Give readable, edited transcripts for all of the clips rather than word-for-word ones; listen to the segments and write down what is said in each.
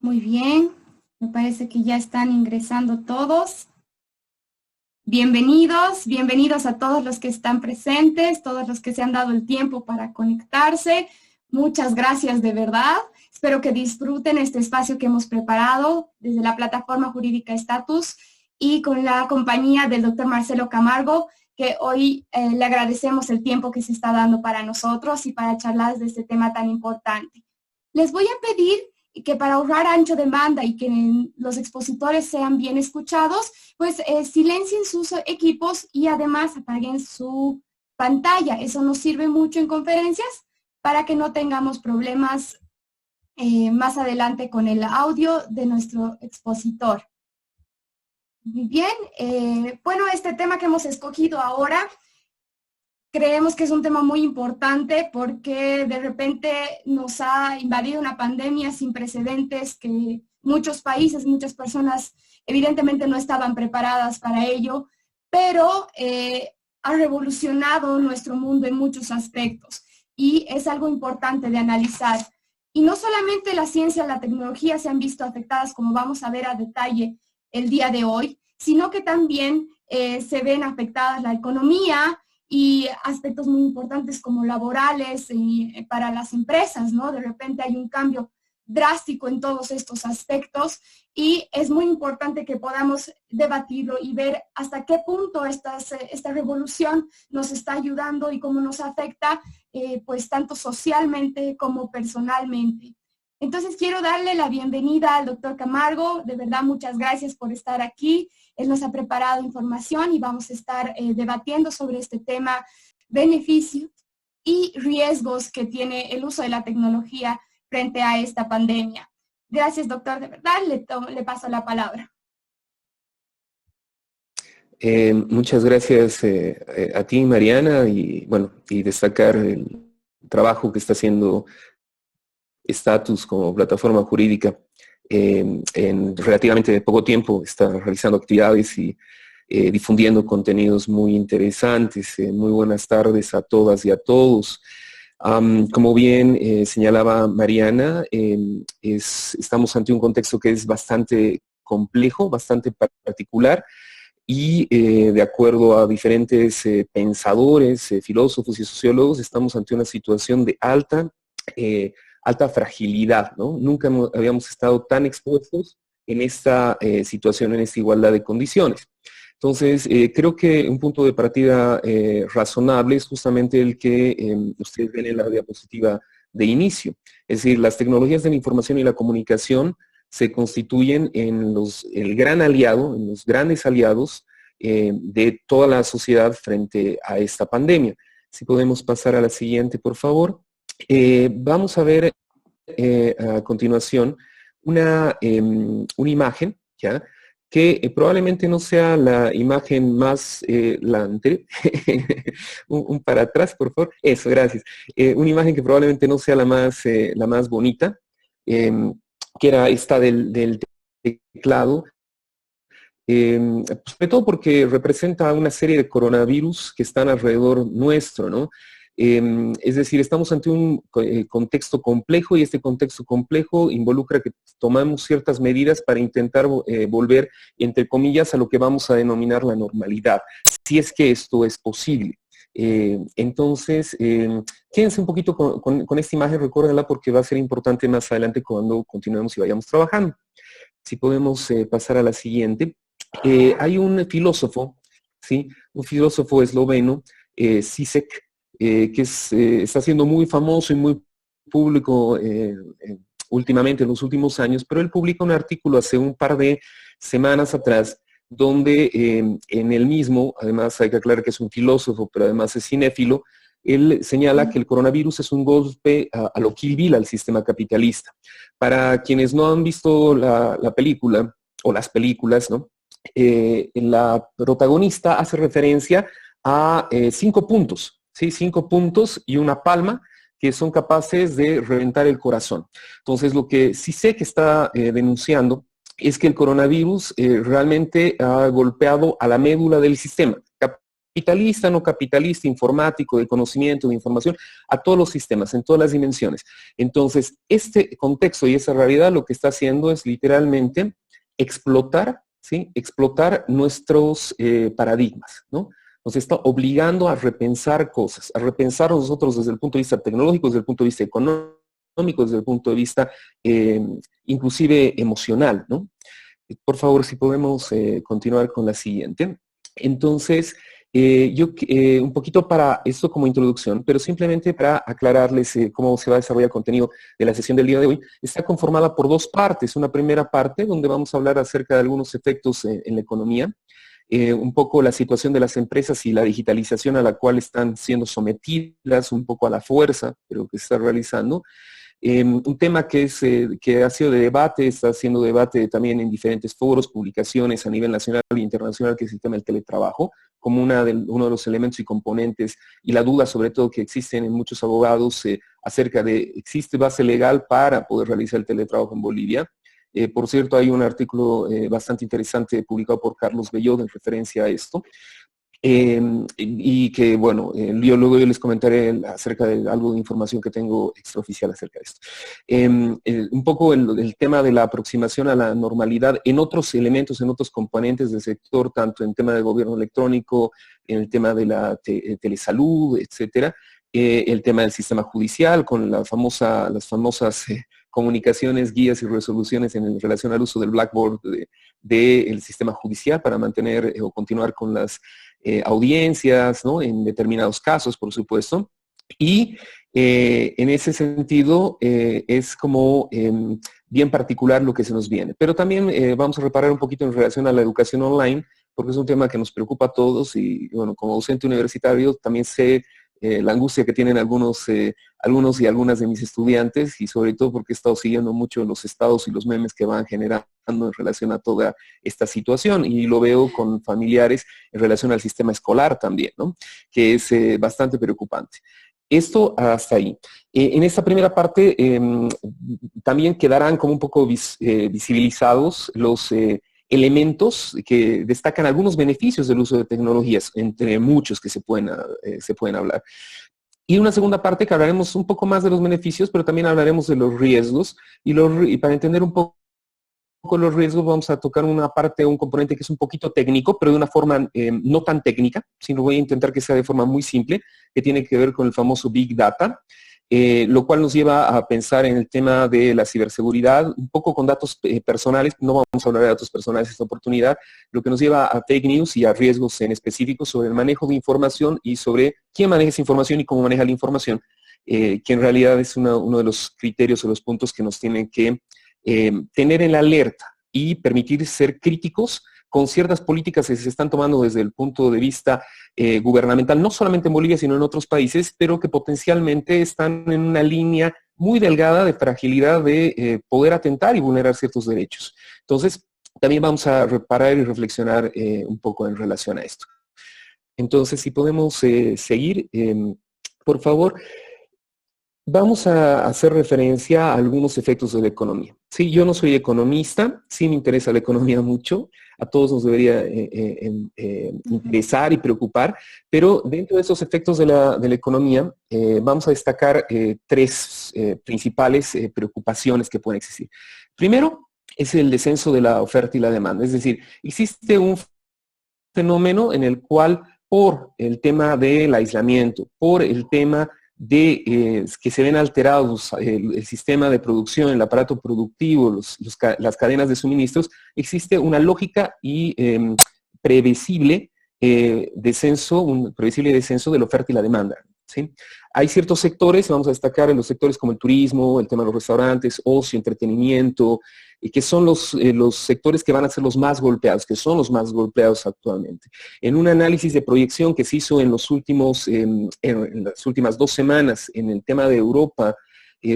Muy bien, me parece que ya están ingresando todos. Bienvenidos, bienvenidos a todos los que están presentes, todos los que se han dado el tiempo para conectarse. Muchas gracias de verdad. Espero que disfruten este espacio que hemos preparado desde la plataforma jurídica Status y con la compañía del doctor Marcelo Camargo, que hoy le agradecemos el tiempo que se está dando para nosotros y para charlar de este tema tan importante. Les voy a pedir que para ahorrar ancho de banda y que los expositores sean bien escuchados, pues silencien sus equipos y además apaguen su pantalla. Eso nos sirve mucho en conferencias para que no tengamos problemas más adelante con el audio de nuestro expositor. Muy bien, bueno, este tema que hemos escogido ahora creemos que es un tema muy importante porque de repente nos ha invadido una pandemia sin precedentes que muchos países, muchas personas evidentemente no estaban preparadas para ello, pero ha revolucionado nuestro mundo en muchos aspectos y es algo importante de analizar. Y no solamente la ciencia y la tecnología se han visto afectadas, como vamos a ver a detalle el día de hoy, sino que también se ven afectadas la economía, y aspectos muy importantes como laborales para las empresas, ¿no? De repente hay un cambio drástico en todos estos aspectos y es muy importante que podamos debatirlo y ver hasta qué punto esta revolución nos está ayudando y cómo nos afecta, pues tanto socialmente como personalmente. Entonces quiero darle la bienvenida al doctor Camargo. De verdad, muchas gracias por estar aquí. Él nos ha preparado información y vamos a estar debatiendo sobre este tema, beneficios y riesgos que tiene el uso de la tecnología frente a esta pandemia. Gracias, doctor. De verdad, le paso la palabra. Muchas gracias a ti, Mariana, y bueno, y destacar el trabajo que está haciendo Status como plataforma jurídica. En relativamente poco tiempo está realizando actividades y difundiendo contenidos muy interesantes. Muy buenas tardes a todas y a todos. Como bien señalaba Mariana, estamos ante un contexto que es bastante complejo, bastante particular, y de acuerdo a diferentes pensadores, filósofos y sociólogos, estamos ante una situación de alta fragilidad, ¿no? Nunca habíamos estado tan expuestos en esta situación, en esta igualdad de condiciones. Entonces, creo que un punto de partida razonable es justamente el que ustedes ven en la diapositiva de inicio. Es decir, las tecnologías de la información y la comunicación se constituyen en el gran aliado, en los grandes aliados de toda la sociedad frente a esta pandemia. Si podemos pasar a la siguiente, por favor. Vamos a ver a continuación una imagen, ¿ya? Que probablemente no sea la imagen más, un para atrás, por favor. Eso, gracias. Una imagen que probablemente no sea la más bonita, que era esta del teclado, sobre todo porque representa una serie de coronavirus que están alrededor nuestro, ¿no? Es decir, estamos ante un contexto complejo y este contexto complejo involucra que tomamos ciertas medidas para intentar volver, entre comillas, a lo que vamos a denominar la normalidad, si es que esto es posible. Entonces, quédense un poquito con esta imagen, recuérdenla porque va a ser importante más adelante cuando continuemos y vayamos trabajando. Si podemos pasar a la siguiente. Hay un filósofo, ¿sí? Un filósofo esloveno, Zizek, que está siendo muy famoso y muy público últimamente, en los últimos años, pero él publica un artículo hace un par de semanas atrás, donde en el mismo, además hay que aclarar que es un filósofo, pero además es cinéfilo, él señala que el coronavirus es un golpe a lo Kill Bill, al sistema capitalista. Para quienes no han visto la película, o las películas, ¿no? La protagonista hace referencia a 5 puntos, ¿sí? 5 puntos y una palma que son capaces de reventar el corazón. Entonces, lo que sí sé que está denunciando es que el coronavirus realmente ha golpeado a la médula del sistema capitalista, no capitalista, informático, de conocimiento, de información, a todos los sistemas, en todas las dimensiones. Entonces, este contexto y esa realidad lo que está haciendo es literalmente explotar, ¿sí? Explotar nuestros paradigmas, ¿no? Nos está obligando a repensar cosas, a repensar nosotros desde el punto de vista tecnológico, desde el punto de vista económico, desde el punto de vista inclusive emocional, ¿no? Por favor, si podemos continuar con la siguiente. Entonces, un poquito para esto como introducción, pero simplemente para aclararles cómo se va a desarrollar el contenido de la sesión del día de hoy, está conformada por dos partes. Una primera parte donde vamos a hablar acerca de algunos efectos en la economía, un poco la situación de las empresas y la digitalización a la cual están siendo sometidas, un poco a la fuerza, pero que se está realizando. Un tema que ha sido de debate, está siendo debate también en diferentes foros, publicaciones a nivel nacional e internacional, que es el tema del teletrabajo, como uno de los elementos y componentes, y la duda sobre todo que existen en muchos abogados acerca de, ¿existe base legal para poder realizar el teletrabajo en Bolivia? Por cierto, hay un artículo bastante interesante publicado por Carlos Bellot en referencia a esto. Y que, bueno, luego yo les comentaré acerca de algo de información que tengo extraoficial acerca de esto. Un poco el tema de la aproximación a la normalidad en otros elementos, en otros componentes del sector, tanto en tema de gobierno electrónico, en el tema de la telesalud, etcétera, el tema del sistema judicial, con las famosas comunicaciones, guías y resoluciones en relación al uso del Blackboard del sistema judicial para mantener o continuar con las audiencias, ¿no? En determinados casos, por supuesto. Y en ese sentido es como bien particular lo que se nos viene. Pero también vamos a reparar un poquito en relación a la educación online, porque es un tema que nos preocupa a todos y, bueno, como docente universitario también sé la angustia que tienen algunos y algunas de mis estudiantes, y sobre todo porque he estado siguiendo mucho los estados y los memes que van generando en relación a toda esta situación, y lo veo con familiares en relación al sistema escolar también, ¿no? Que es bastante preocupante. Esto hasta ahí. En esta primera parte también quedarán como un poco visibilizados los elementos que destacan algunos beneficios del uso de tecnologías, entre muchos que se pueden hablar. Y una segunda parte que hablaremos un poco más de los beneficios, pero también hablaremos de los riesgos, y para entender un poco los riesgos vamos a tocar una parte, un componente que es un poquito técnico, pero de una forma no tan técnica, sino voy a intentar que sea de forma muy simple, que tiene que ver con el famoso Big Data. Lo cual nos lleva a pensar en el tema de la ciberseguridad, un poco con datos personales, no vamos a hablar de datos personales esta oportunidad, lo que nos lleva a fake news y a riesgos en específico sobre el manejo de información y sobre quién maneja esa información y cómo maneja la información, que en realidad es uno de los criterios o los puntos que nos tienen que tener en la alerta y permitir ser críticos con ciertas políticas que se están tomando desde el punto de vista gubernamental, no solamente en Bolivia, sino en otros países, pero que potencialmente están en una línea muy delgada de fragilidad de poder atentar y vulnerar ciertos derechos. Entonces, también vamos a reparar y reflexionar un poco en relación a esto. Entonces, si podemos seguir, por favor. Vamos a hacer referencia a algunos efectos de la economía. Sí, yo no soy economista, sí me interesa la economía mucho, a todos nos debería interesar y preocupar, pero dentro de esos efectos de la economía vamos a destacar tres principales preocupaciones que pueden existir. Primero, es el descenso de la oferta y la demanda, es decir, existe un fenómeno en el cual por el tema del aislamiento, por el tema de que se ven alterados el sistema de producción, el aparato productivo, las cadenas de suministros, existe una lógica y previsible descenso de la oferta y la demanda. ¿Sí? Hay ciertos sectores, vamos a destacar en los sectores como el turismo, el tema de los restaurantes, ocio, entretenimiento, que son los sectores que van a ser los más golpeados, que son los más golpeados actualmente. En un análisis de proyección que se hizo en las últimas 2 semanas en el tema de Europa,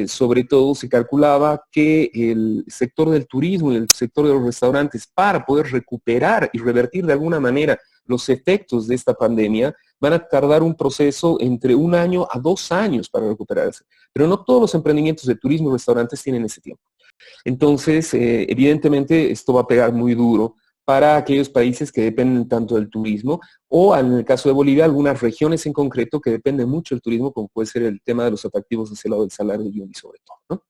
sobre todo se calculaba que el sector del turismo y el sector de los restaurantes, para poder recuperar y revertir de alguna manera los efectos de esta pandemia, van a tardar un proceso entre 1 año a 2 años para recuperarse. Pero no todos los emprendimientos de turismo y restaurantes tienen ese tiempo. Entonces, evidentemente, esto va a pegar muy duro para aquellos países que dependen tanto del turismo, o en el caso de Bolivia, algunas regiones en concreto que dependen mucho del turismo, como puede ser el tema de los atractivos hacia el lado del Salar de Uyuni sobre todo, ¿no?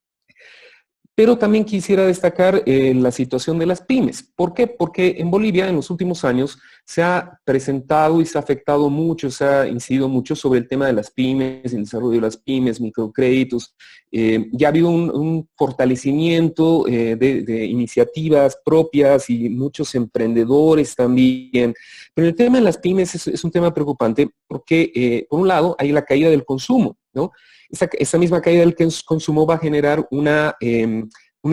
Pero también quisiera destacar la situación de las pymes. ¿Por qué? Porque en Bolivia en los últimos años se ha presentado y se ha afectado mucho, se ha incidido mucho sobre el tema de las pymes, el desarrollo de las pymes, microcréditos. Ya ha habido un fortalecimiento de iniciativas propias y muchos emprendedores también. Pero el tema de las pymes es un tema preocupante porque, por un lado, hay la caída del consumo, ¿no? Esa misma caída del consumo va a generar una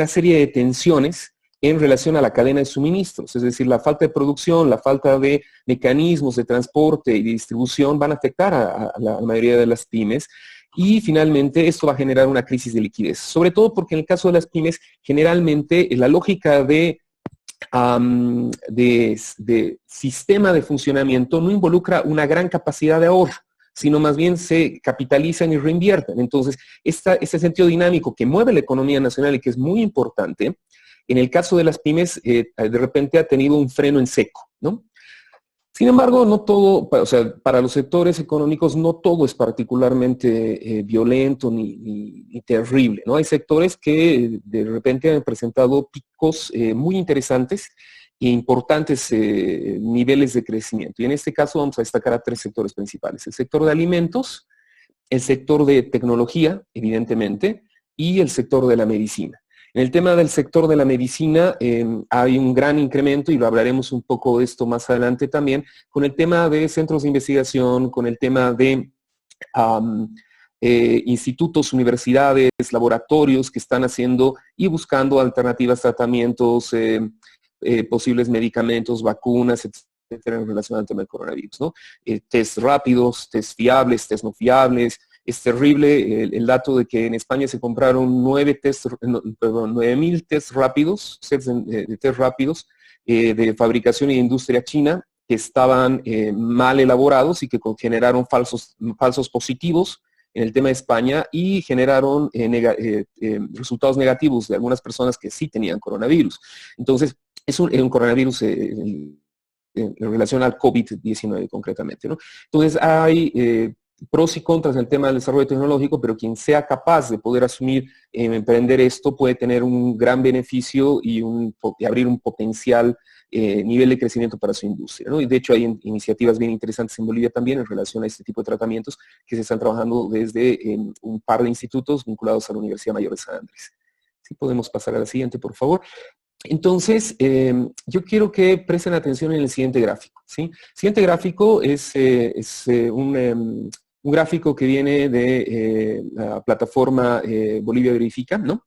serie de tensiones en relación a la cadena de suministros, es decir, la falta de producción, la falta de mecanismos de transporte y de distribución van a afectar a la mayoría de las pymes y finalmente esto va a generar una crisis de liquidez, sobre todo porque en el caso de las pymes generalmente la lógica de sistema de funcionamiento no involucra una gran capacidad de ahorro, sino más bien se capitalizan y reinvierten. Entonces, este sentido dinámico que mueve la economía nacional y que es muy importante, en el caso de las pymes, de repente ha tenido un freno en seco, ¿no? Sin embargo, no todo, o sea, para los sectores económicos no todo es particularmente violento ni terrible, ¿no? Hay sectores que de repente han presentado picos muy interesantes e importantes niveles de crecimiento. Y en este caso vamos a destacar a tres sectores principales. El sector de alimentos, el sector de tecnología, evidentemente, y el sector de la medicina. En el tema del sector de la medicina hay un gran incremento, y lo hablaremos un poco de esto más adelante también, con el tema de centros de investigación, con el tema de institutos, universidades, laboratorios que están haciendo y buscando alternativas, tratamientos, posibles medicamentos, vacunas, etcétera, en relación al tema del coronavirus, ¿no? Test rápidos, test fiables, test no fiables. Es terrible el dato de que en España se compraron 9.000 test rápidos, sets de test rápidos de fabricación y de industria china que estaban mal elaborados y que generaron falsos positivos en el tema de España y generaron resultados negativos de algunas personas que sí tenían coronavirus. Entonces, es un coronavirus en relación al COVID-19 concretamente, ¿no? Entonces, hay pros y contras en el tema del desarrollo tecnológico, pero quien sea capaz de poder asumir, emprender esto, puede tener un gran beneficio y abrir un potencial nivel de crecimiento para su industria, ¿no? Y de hecho hay iniciativas bien interesantes en Bolivia también en relación a este tipo de tratamientos que se están trabajando desde un par de institutos vinculados a la Universidad Mayor de San Andrés. Si podemos pasar a la siguiente, por favor. Entonces, yo quiero que presten atención en el siguiente gráfico, ¿sí? El siguiente gráfico es un gráfico que viene de la plataforma Bolivia Verifica, ¿no?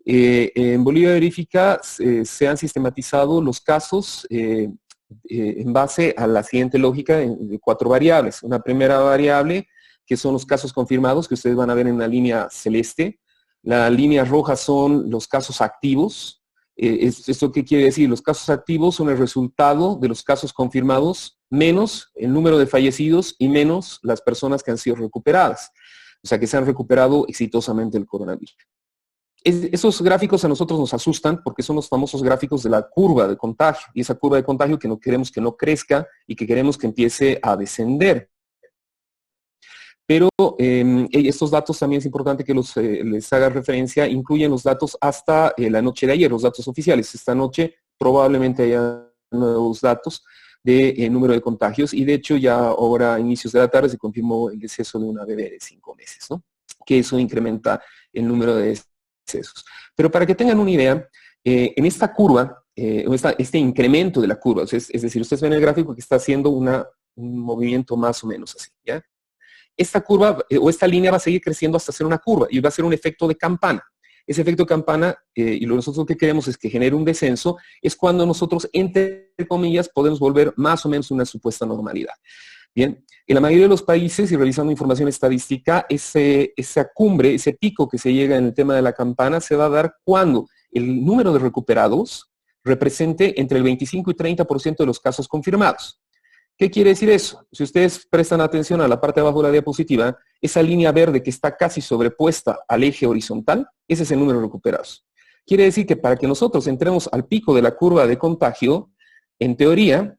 En Bolivia Verifica se han sistematizado los casos en base a la siguiente lógica de 4 variables. Una primera variable, que son los casos confirmados, que ustedes van a ver en la línea celeste. La línea roja son los casos activos. ¿Esto qué quiere decir? Los casos activos son el resultado de los casos confirmados menos el número de fallecidos y menos las personas que han sido recuperadas. O sea, que se han recuperado exitosamente el coronavirus. Esos gráficos a nosotros nos asustan porque son los famosos gráficos de la curva de contagio. Y esa curva de contagio que no queremos que no crezca y que queremos que empiece a descender. Pero estos datos también es importante que les haga referencia, incluyen los datos hasta la noche de ayer, los datos oficiales. Esta noche probablemente haya nuevos datos de número de contagios y de hecho ya ahora a inicios de la tarde se confirmó el deceso de una bebé de 5 meses, ¿no? Que eso incrementa el número de decesos. Pero para que tengan una idea, en esta curva, este incremento de la curva, es decir, ustedes ven el gráfico que está haciendo un movimiento más o menos así, ¿ya? Esta curva o esta línea va a seguir creciendo hasta ser una curva y va a ser un efecto de campana. Ese efecto de campana, y nosotros lo que queremos es que genere un descenso, es cuando nosotros, entre comillas, podemos volver más o menos a una supuesta normalidad. Bien, en la mayoría de los países, y revisando información estadística, esa cumbre, ese pico que se llega en el tema de la campana, se va a dar cuando el número de recuperados represente entre el 25 y 30% de los casos confirmados. ¿Qué quiere decir eso? Si ustedes prestan atención a la parte de abajo de la diapositiva, esa línea verde que está casi sobrepuesta al eje horizontal, ese es el número de recuperados. Quiere decir que para que nosotros entremos al pico de la curva de contagio, en teoría,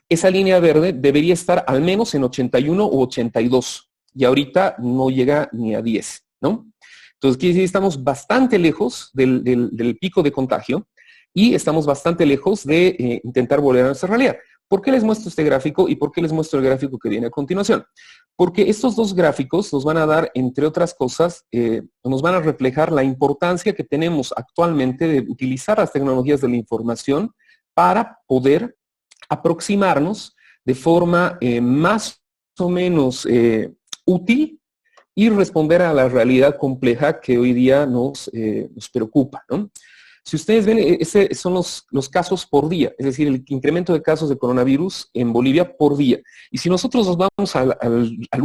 esa línea verde debería estar al menos en 81 u 82, y ahorita no llega ni a 10, ¿no? Entonces, quiere decir que estamos bastante lejos del pico de contagio y estamos bastante lejos de intentar volver a nuestra realidad. ¿Por qué les muestro este gráfico y por qué les muestro el gráfico que viene a continuación? Porque estos dos gráficos nos van a dar, entre otras cosas, nos van a reflejar la importancia que tenemos actualmente de utilizar las tecnologías de la información para poder aproximarnos de forma más o menos útil y responder a la realidad compleja que hoy día nos preocupa, ¿no? Si ustedes ven, esos son los casos por día, es decir, el incremento de casos de coronavirus en Bolivia por día. Y si nosotros nos vamos a la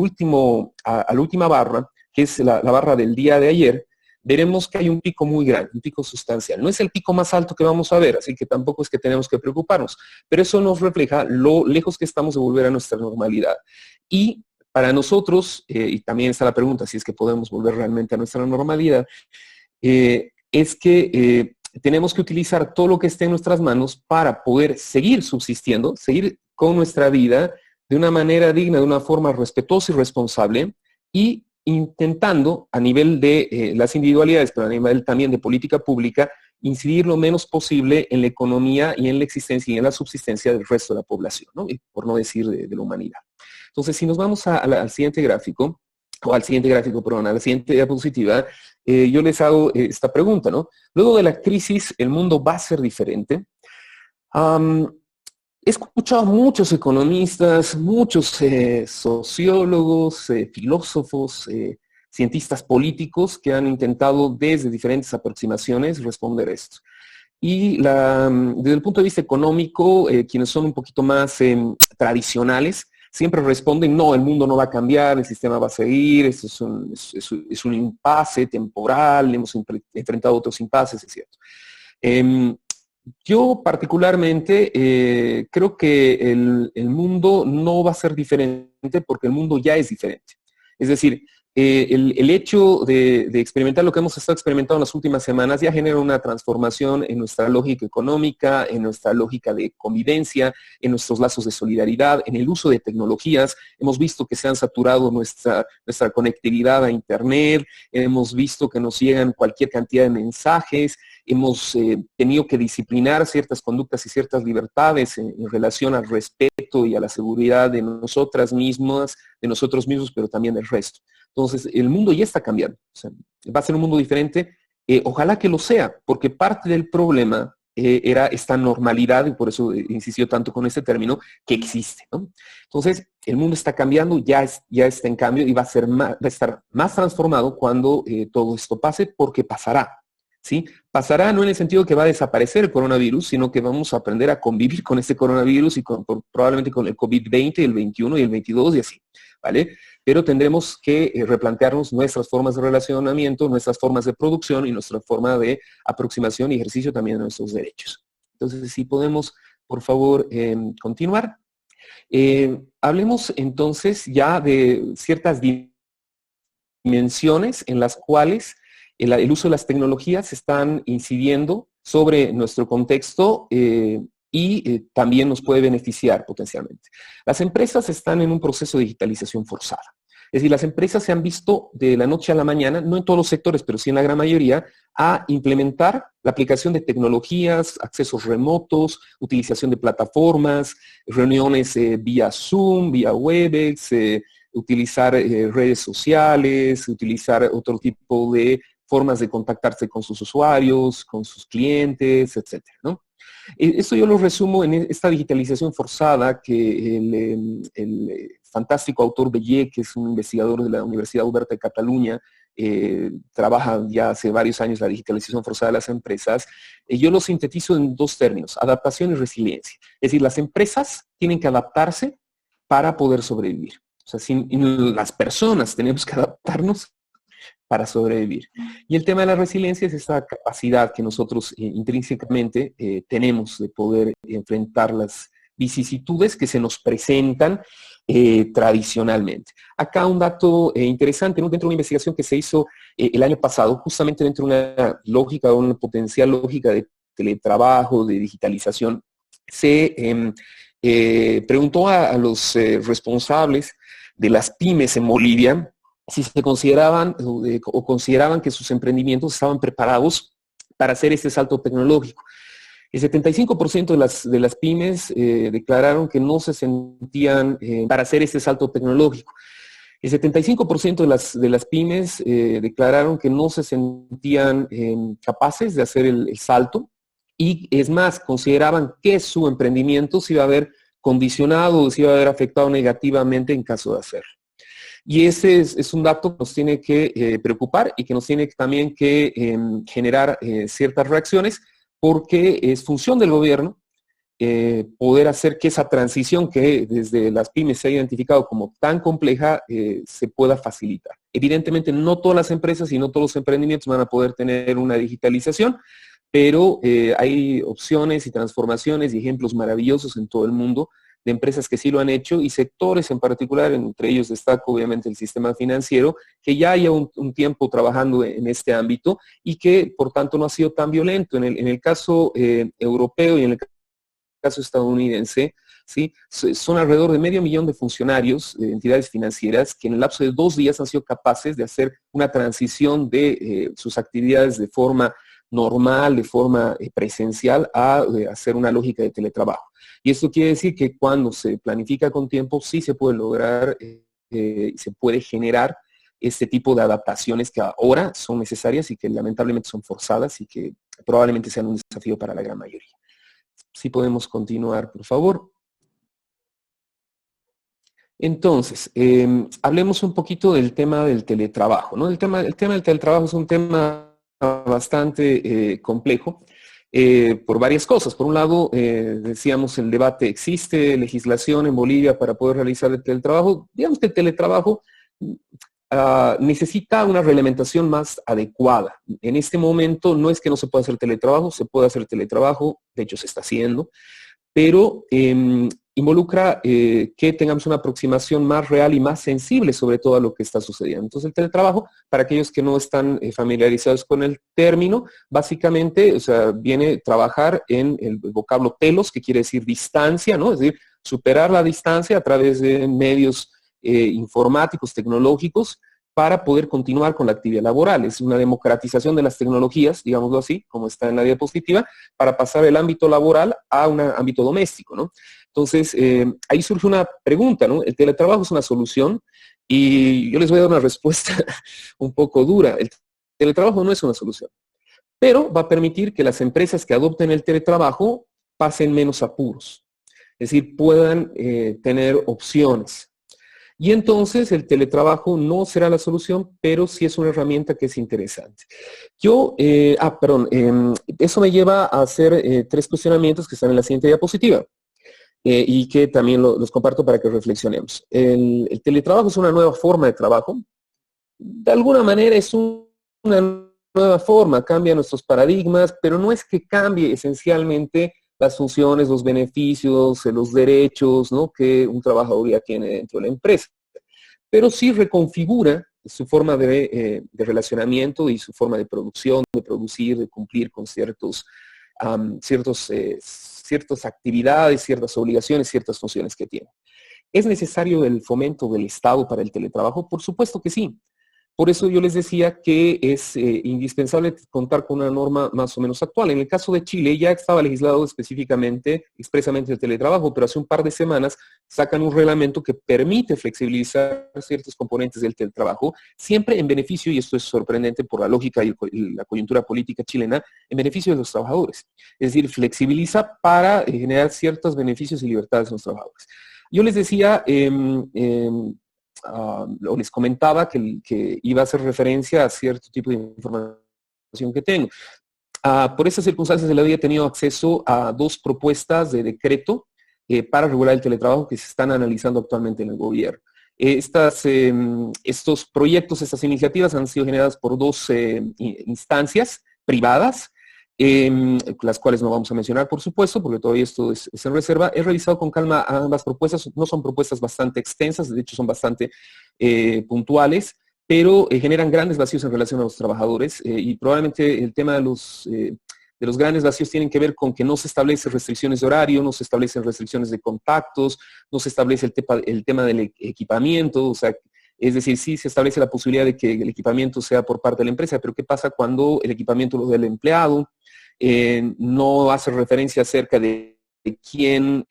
última barra, que es la barra del día de ayer, veremos que hay un pico muy grande, un pico sustancial. No es el pico más alto que vamos a ver, así que tampoco es que tenemos que preocuparnos, pero eso nos refleja lo lejos que estamos de volver a nuestra normalidad. Y para nosotros, y también está la pregunta si es que podemos volver realmente a nuestra normalidad, es que tenemos que utilizar todo lo que esté en nuestras manos para poder seguir subsistiendo, seguir con nuestra vida de una manera digna, de una forma respetuosa y responsable, y intentando a nivel de las individualidades, pero a nivel también de política pública, incidir lo menos posible en la economía y en la existencia y en la subsistencia del resto de la población, ¿no? Y por no decir de la humanidad. Entonces, si nos vamos al siguiente gráfico, o al siguiente gráfico, perdón, a la siguiente diapositiva, yo les hago esta pregunta, ¿no? Luego de la crisis, ¿el mundo va a ser diferente? He escuchado a muchos economistas, muchos sociólogos, filósofos, cientistas políticos que han intentado desde diferentes aproximaciones responder esto. Y desde el punto de vista económico, quienes son un poquito más tradicionales, siempre responden, no, el mundo no va a cambiar, el sistema va a seguir, esto es un impasse temporal, hemos enfrentado otros impases, es cierto. Yo particularmente creo que el mundo no va a ser diferente porque el mundo ya es diferente. Es decir, el hecho de experimentar lo que hemos estado experimentando en las últimas semanas ya genera una transformación en nuestra lógica económica, en nuestra lógica de convivencia, en nuestros lazos de solidaridad, en el uso de tecnologías. Hemos visto que se han saturado nuestra conectividad a Internet, hemos visto que nos llegan cualquier cantidad de mensajes, hemos tenido que disciplinar ciertas conductas y ciertas libertades en relación al respeto y a la seguridad de nosotros mismos, pero también del resto. Entonces, el mundo ya está cambiando. O sea, va a ser un mundo diferente. Ojalá que lo sea, porque parte del problema era esta normalidad, y por eso insistió tanto con este término, que existe, ¿no? Entonces, el mundo está cambiando, ya está en cambio y va a estar más transformado cuando todo esto pase, porque pasará. ¿Sí? Pasará no en el sentido que va a desaparecer el coronavirus, sino que vamos a aprender a convivir con este coronavirus y probablemente con el COVID-20, el 21 y el 22 y así, ¿vale? Pero tendremos que replantearnos nuestras formas de relacionamiento, nuestras formas de producción y nuestra forma de aproximación y ejercicio también de nuestros derechos. Entonces, si podemos, por favor, continuar. Hablemos entonces ya de ciertas dimensiones en las cuales el uso de las tecnologías están incidiendo sobre nuestro contexto y también nos puede beneficiar potencialmente. Las empresas están en un proceso de digitalización forzada. Es decir, las empresas se han visto de la noche a la mañana, no en todos los sectores, pero sí en la gran mayoría, a implementar la aplicación de tecnologías, accesos remotos, utilización de plataformas, reuniones vía Zoom, vía Webex, utilizar redes sociales, utilizar otro tipo de formas de contactarse con sus usuarios, con sus clientes, etcétera, ¿no? Esto yo lo resumo en esta digitalización forzada que el fantástico autor Bellé, que es un investigador de la Universidad Oberta de Cataluña, trabaja ya hace varios años la digitalización forzada de las empresas. Yo lo sintetizo en dos términos, adaptación y resiliencia. Es decir, las empresas tienen que adaptarse para poder sobrevivir. O sea, las personas tenemos que adaptarnos para sobrevivir. Y el tema de la resiliencia es esa capacidad que nosotros intrínsecamente tenemos de poder enfrentar las vicisitudes que se nos presentan tradicionalmente. Acá un dato interesante, ¿no? Dentro de una investigación que se hizo el año pasado, justamente dentro de una lógica, una potencial lógica de teletrabajo, de digitalización, se preguntó a los responsables de las pymes en Bolivia si se consideraban o consideraban que sus emprendimientos estaban preparados para hacer este salto tecnológico. El 75% de las pymes declararon que no se sentían para hacer este salto tecnológico. El 75% de las pymes declararon que no se sentían capaces de hacer el salto, y es más, consideraban que su emprendimiento se iba a ver condicionado, se iba a ver afectado negativamente en caso de hacerlo. Y ese es un dato que nos tiene que preocupar y que nos tiene también que generar ciertas reacciones, porque es función del gobierno poder hacer que esa transición que desde las pymes se ha identificado como tan compleja se pueda facilitar. Evidentemente no todas las empresas y no todos los emprendimientos van a poder tener una digitalización, pero hay opciones y transformaciones y ejemplos maravillosos en todo el mundo de empresas que sí lo han hecho y sectores en particular, entre ellos destaco obviamente el sistema financiero, que ya haya un tiempo trabajando en este ámbito y que por tanto no ha sido tan violento. En el caso europeo y en el caso estadounidense, ¿sí? Son alrededor de 500,000 de funcionarios de entidades financieras que en el lapso de 2 días han sido capaces de hacer una transición de sus actividades de forma normal, de forma presencial, a hacer una lógica de teletrabajo. Y esto quiere decir que cuando se planifica con tiempo, sí se puede lograr, se puede generar este tipo de adaptaciones que ahora son necesarias y que lamentablemente son forzadas y que probablemente sean un desafío para la gran mayoría. Si podemos continuar, por favor. Entonces, hablemos un poquito del tema del teletrabajo, ¿no? El tema del teletrabajo es un tema bastante complejo por varias cosas. Por un lado, decíamos, el debate, ¿existe legislación en Bolivia para poder realizar el teletrabajo? Digamos que el teletrabajo necesita una reglamentación más adecuada. En este momento no es que no se pueda hacer teletrabajo, se puede hacer teletrabajo, de hecho se está haciendo, pero involucra que tengamos una aproximación más real y más sensible sobre todo a lo que está sucediendo. Entonces el teletrabajo, para aquellos que no están familiarizados con el término, básicamente, o sea, viene a trabajar en el vocablo telos, que quiere decir distancia, ¿no? Es decir, superar la distancia a través de medios informáticos, tecnológicos, para poder continuar con la actividad laboral. Es una democratización de las tecnologías, digámoslo así, como está en la diapositiva, para pasar el ámbito laboral a un ámbito doméstico, ¿no? Entonces, ahí surge una pregunta, ¿no? ¿El teletrabajo es una solución? Y yo les voy a dar una respuesta un poco dura. El teletrabajo no es una solución, pero va a permitir que las empresas que adopten el teletrabajo pasen menos apuros, es decir, puedan tener opciones. Y entonces el teletrabajo no será la solución, pero sí es una herramienta que es interesante. Eso me lleva a hacer 3 cuestionamientos que están en la siguiente diapositiva y que también los comparto para que reflexionemos. El teletrabajo es una nueva forma de trabajo. De alguna manera es una nueva forma, cambia nuestros paradigmas, pero no es que cambie esencialmente las funciones, los beneficios, los derechos, ¿no?, que un trabajador ya tiene dentro de la empresa. Pero sí reconfigura su forma de relacionamiento y su forma de producción, de producir, de cumplir con ciertas actividades, ciertas obligaciones, ciertas funciones que tiene. ¿Es necesario el fomento del Estado para el teletrabajo? Por supuesto que sí. Por eso yo les decía que es indispensable contar con una norma más o menos actual. En el caso de Chile ya estaba legislado expresamente el teletrabajo, pero hace un par de semanas sacan un reglamento que permite flexibilizar ciertos componentes del teletrabajo, siempre en beneficio, y esto es sorprendente por la lógica y la coyuntura política chilena, en beneficio de los trabajadores. Es decir, flexibiliza para generar ciertos beneficios y libertades a los trabajadores. Yo les decía, o les comentaba que iba a hacer referencia a cierto tipo de información que tengo. Por esas circunstancias de la vida he tenido acceso a 2 propuestas de decreto para regular el teletrabajo que se están analizando actualmente en el gobierno. Estos proyectos, estas iniciativas han sido generadas por 2 instancias privadas las cuales no vamos a mencionar, por supuesto, porque todavía esto es en reserva. He revisado con calma ambas propuestas, no son propuestas bastante extensas, de hecho son bastante puntuales, pero generan grandes vacíos en relación a los trabajadores y probablemente el tema de los grandes vacíos tienen que ver con que no se establecen restricciones de horario, no se establecen restricciones de contactos, no se establece el tema del equipamiento, o sea, es decir, sí se establece la posibilidad de que el equipamiento sea por parte de la empresa, pero ¿qué pasa cuando el equipamiento lo da el empleado? No hace referencia acerca de quién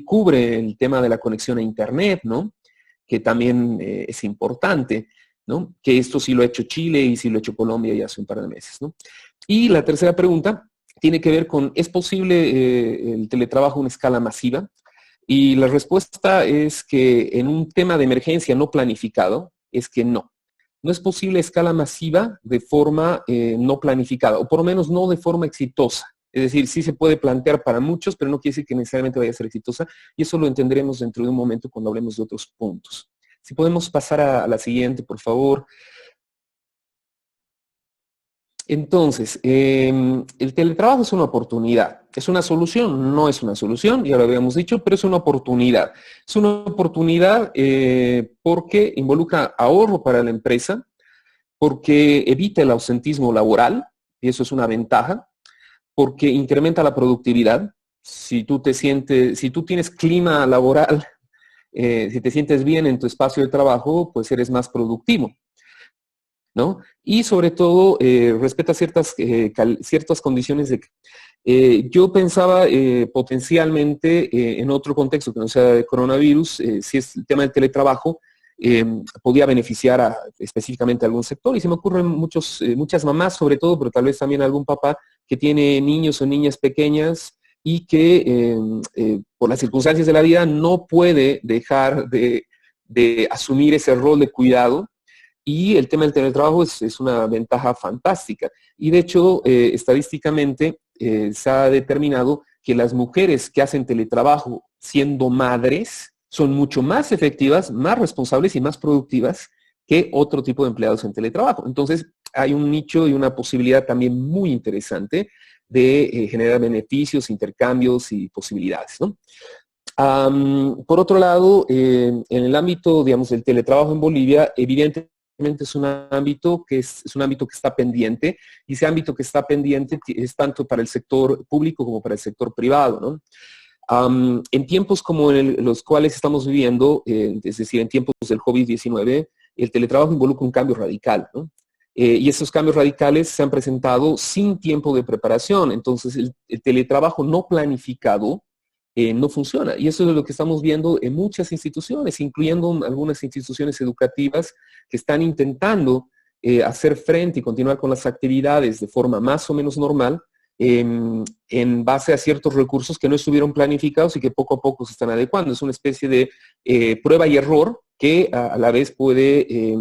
cubre el tema de la conexión a Internet, ¿no? Que también es importante, ¿no? Que esto sí lo ha hecho Chile y sí lo ha hecho Colombia ya hace un par de meses, ¿no? Y la tercera pregunta tiene que ver con, ¿es posible el teletrabajo a una escala masiva? Y la respuesta es que en un tema de emergencia no planificado, es que no. No es posible a escala masiva de forma no planificada, o por lo menos no de forma exitosa. Es decir, sí se puede plantear para muchos, pero no quiere decir que necesariamente vaya a ser exitosa, y eso lo entenderemos dentro de un momento cuando hablemos de otros puntos. Si podemos pasar a la siguiente, por favor. Entonces, el teletrabajo es una oportunidad. ¿Es una solución? No es una solución, ya lo habíamos dicho, pero es una oportunidad. Es una oportunidad porque involucra ahorro para la empresa, porque evita el ausentismo laboral, y eso es una ventaja, porque incrementa la productividad. Si tú tienes clima laboral, si te sientes bien en tu espacio de trabajo, pues eres más productivo, ¿no? Y sobre todo, respeta ciertas condiciones yo pensaba potencialmente en otro contexto que no sea de coronavirus, si es el tema del teletrabajo, podía beneficiar específicamente a algún sector. Y se me ocurren muchas mamás, sobre todo, pero tal vez también algún papá que tiene niños o niñas pequeñas y que por las circunstancias de la vida no puede dejar de asumir ese rol de cuidado. Y el tema del teletrabajo es una ventaja fantástica. Y de hecho, estadísticamente se ha determinado que las mujeres que hacen teletrabajo siendo madres son mucho más efectivas, más responsables y más productivas que otro tipo de empleados en teletrabajo. Entonces, hay un nicho y una posibilidad también muy interesante de generar beneficios, intercambios y posibilidades, ¿no? Por otro lado, en el ámbito, digamos, del teletrabajo en Bolivia, evidentemente es un ámbito que está pendiente, y ese ámbito que está pendiente es tanto para el sector público como para el sector privado, ¿no? En tiempos como los cuales estamos viviendo, es decir, en tiempos del COVID-19, el teletrabajo involucra un cambio radical, ¿no? Y esos cambios radicales se han presentado sin tiempo de preparación. Entonces, el teletrabajo no planificado no funciona. Y eso es lo que estamos viendo en muchas instituciones, incluyendo algunas instituciones educativas que están intentando hacer frente y continuar con las actividades de forma más o menos normal, en base a ciertos recursos que no estuvieron planificados y que poco a poco se están adecuando. Es una especie de prueba y error que a la vez puede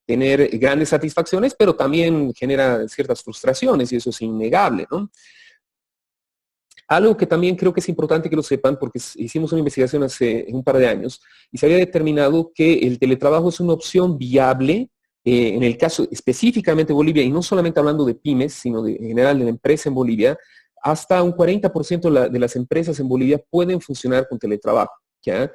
tener grandes satisfacciones, pero también genera ciertas frustraciones, y eso es innegable, ¿no? Algo que también creo que es importante que lo sepan, porque hicimos una investigación hace un par de años y se había determinado que el teletrabajo es una opción viable en el caso específicamente de Bolivia, y no solamente hablando de pymes, sino en general de la empresa en Bolivia. Hasta un 40% de las empresas en Bolivia pueden funcionar con teletrabajo, ¿ya?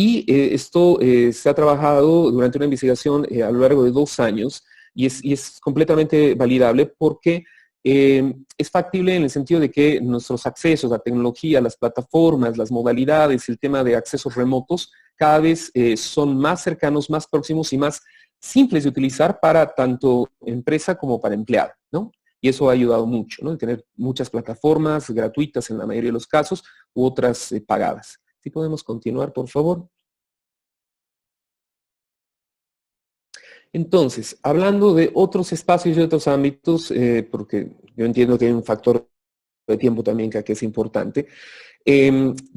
Y esto se ha trabajado durante una investigación a lo largo de 2 años, y es completamente validable porque es factible en el sentido de que nuestros accesos a tecnología, las plataformas, las modalidades, el tema de accesos remotos, cada vez son más cercanos, más próximos y más simples de utilizar para tanto empresa como para empleado, ¿no? Y eso ha ayudado mucho, ¿no? De tener muchas plataformas gratuitas en la mayoría de los casos, u otras pagadas. ¿Sí podemos continuar, por favor? Entonces, hablando de otros espacios y otros ámbitos, porque yo entiendo que hay un factor de tiempo también que aquí es importante,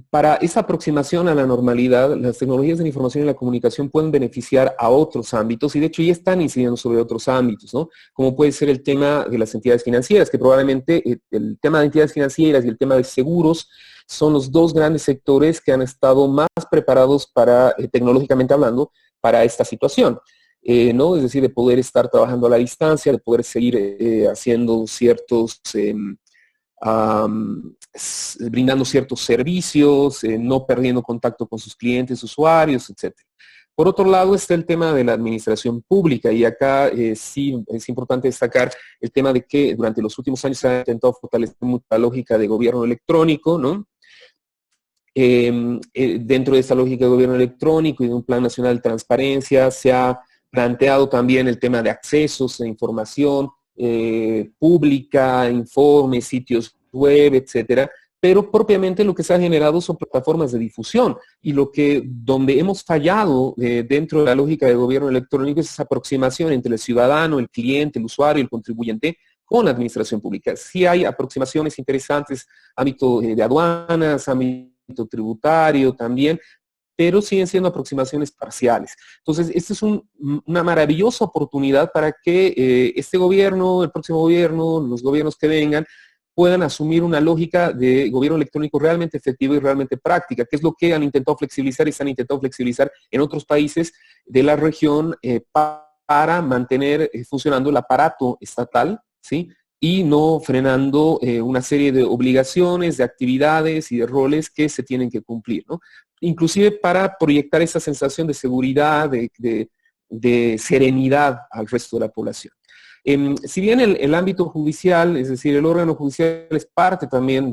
para esa aproximación a la normalidad, las tecnologías de la información y la comunicación pueden beneficiar a otros ámbitos, y de hecho ya están incidiendo sobre otros ámbitos, ¿no? Como puede ser el tema de las entidades financieras, que probablemente el tema de entidades financieras y el tema de seguros son los dos grandes sectores que han estado más preparados para, tecnológicamente hablando, para esta situación. ¿no? Es decir, de poder estar trabajando a la distancia, de poder seguir haciendo ciertos, brindando ciertos servicios, no perdiendo contacto con sus clientes, usuarios, etcétera. Por otro lado está el tema de la administración pública y acá sí es importante destacar el tema de que durante los últimos años se ha intentado fortalecer mucho la lógica de gobierno electrónico, ¿no? Dentro de esta lógica de gobierno electrónico y de un plan nacional de transparencia se ha planteado también el tema de accesos a información pública, informes, sitios web, etcétera, pero propiamente lo que se ha generado son plataformas de difusión y donde hemos fallado dentro de la lógica de gobierno electrónico es esa aproximación entre el ciudadano, el cliente, el usuario, el contribuyente con la administración pública. Sí hay aproximaciones interesantes, ámbito de aduanas, ámbito tributario también, pero siguen siendo aproximaciones parciales. Entonces, esta es una maravillosa oportunidad para que este gobierno, el próximo gobierno, los gobiernos que vengan, puedan asumir una lógica de gobierno electrónico realmente efectiva y realmente práctica, que es lo que han intentado flexibilizar y se han intentado flexibilizar en otros países de la región para mantener funcionando el aparato estatal, ¿sí? Y no frenando una serie de obligaciones, de actividades y de roles que se tienen que cumplir, ¿no? Inclusive para proyectar esa sensación de seguridad, de serenidad al resto de la población. Si bien el ámbito judicial, es decir, el órgano judicial es parte también,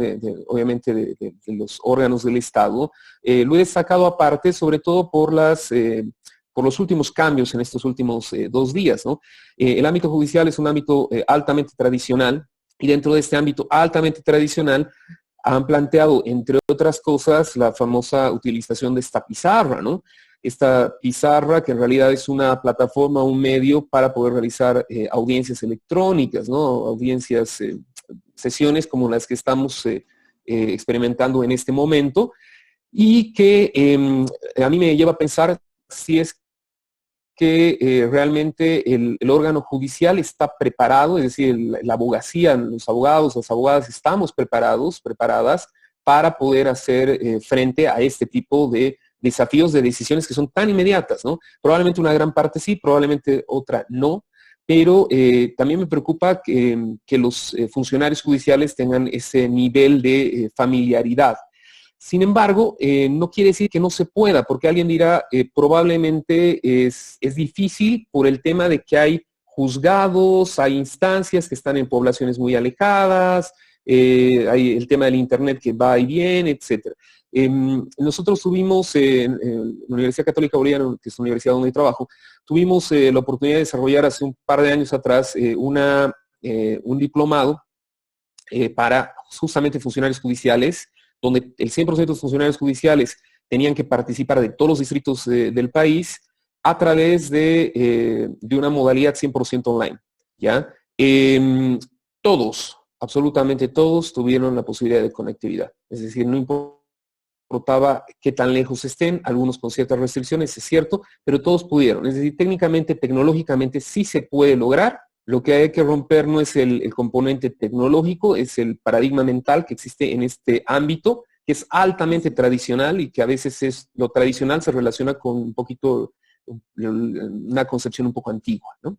obviamente, de los órganos del Estado, lo he destacado aparte, sobre todo por los últimos cambios en estos últimos 2 días, ¿no? El ámbito judicial es un ámbito altamente tradicional y dentro de este ámbito altamente tradicional han planteado, entre otras cosas, la famosa utilización de esta pizarra, ¿no? Esta pizarra que en realidad es una plataforma, un medio para poder realizar audiencias electrónicas, ¿no? Audiencias, sesiones como las que estamos experimentando en este momento y que a mí me lleva a pensar si es que realmente el órgano judicial está preparado, es decir, la abogacía, los abogados, las abogadas estamos preparadas para poder hacer frente a este tipo de desafíos de decisiones que son tan inmediatas, ¿no? Probablemente una gran parte sí, probablemente otra no, pero también me preocupa que los funcionarios judiciales tengan ese nivel de familiaridad. Sin embargo, no quiere decir que no se pueda, porque alguien dirá, probablemente es difícil por el tema de que hay juzgados, hay instancias que están en poblaciones muy alejadas, hay el tema del internet que va y viene, etc. Nosotros tuvimos en la Universidad Católica Boliviana, que es la universidad donde trabajo, tuvimos la oportunidad de desarrollar hace un par de años atrás un diplomado para justamente funcionarios judiciales, donde el 100% de los funcionarios judiciales tenían que participar de todos los distritos del país a través de una modalidad 100% online, ¿ya? Todos, absolutamente todos, tuvieron la posibilidad de conectividad. Es decir, no importaba qué tan lejos estén, algunos con ciertas restricciones, es cierto, pero todos pudieron. Es decir, técnicamente, tecnológicamente sí se puede lograr. Lo que hay que romper no es el componente tecnológico, es el paradigma mental que existe en este ámbito, que es altamente tradicional y que a veces lo tradicional se relaciona con un poquito, una concepción un poco antigua, ¿no?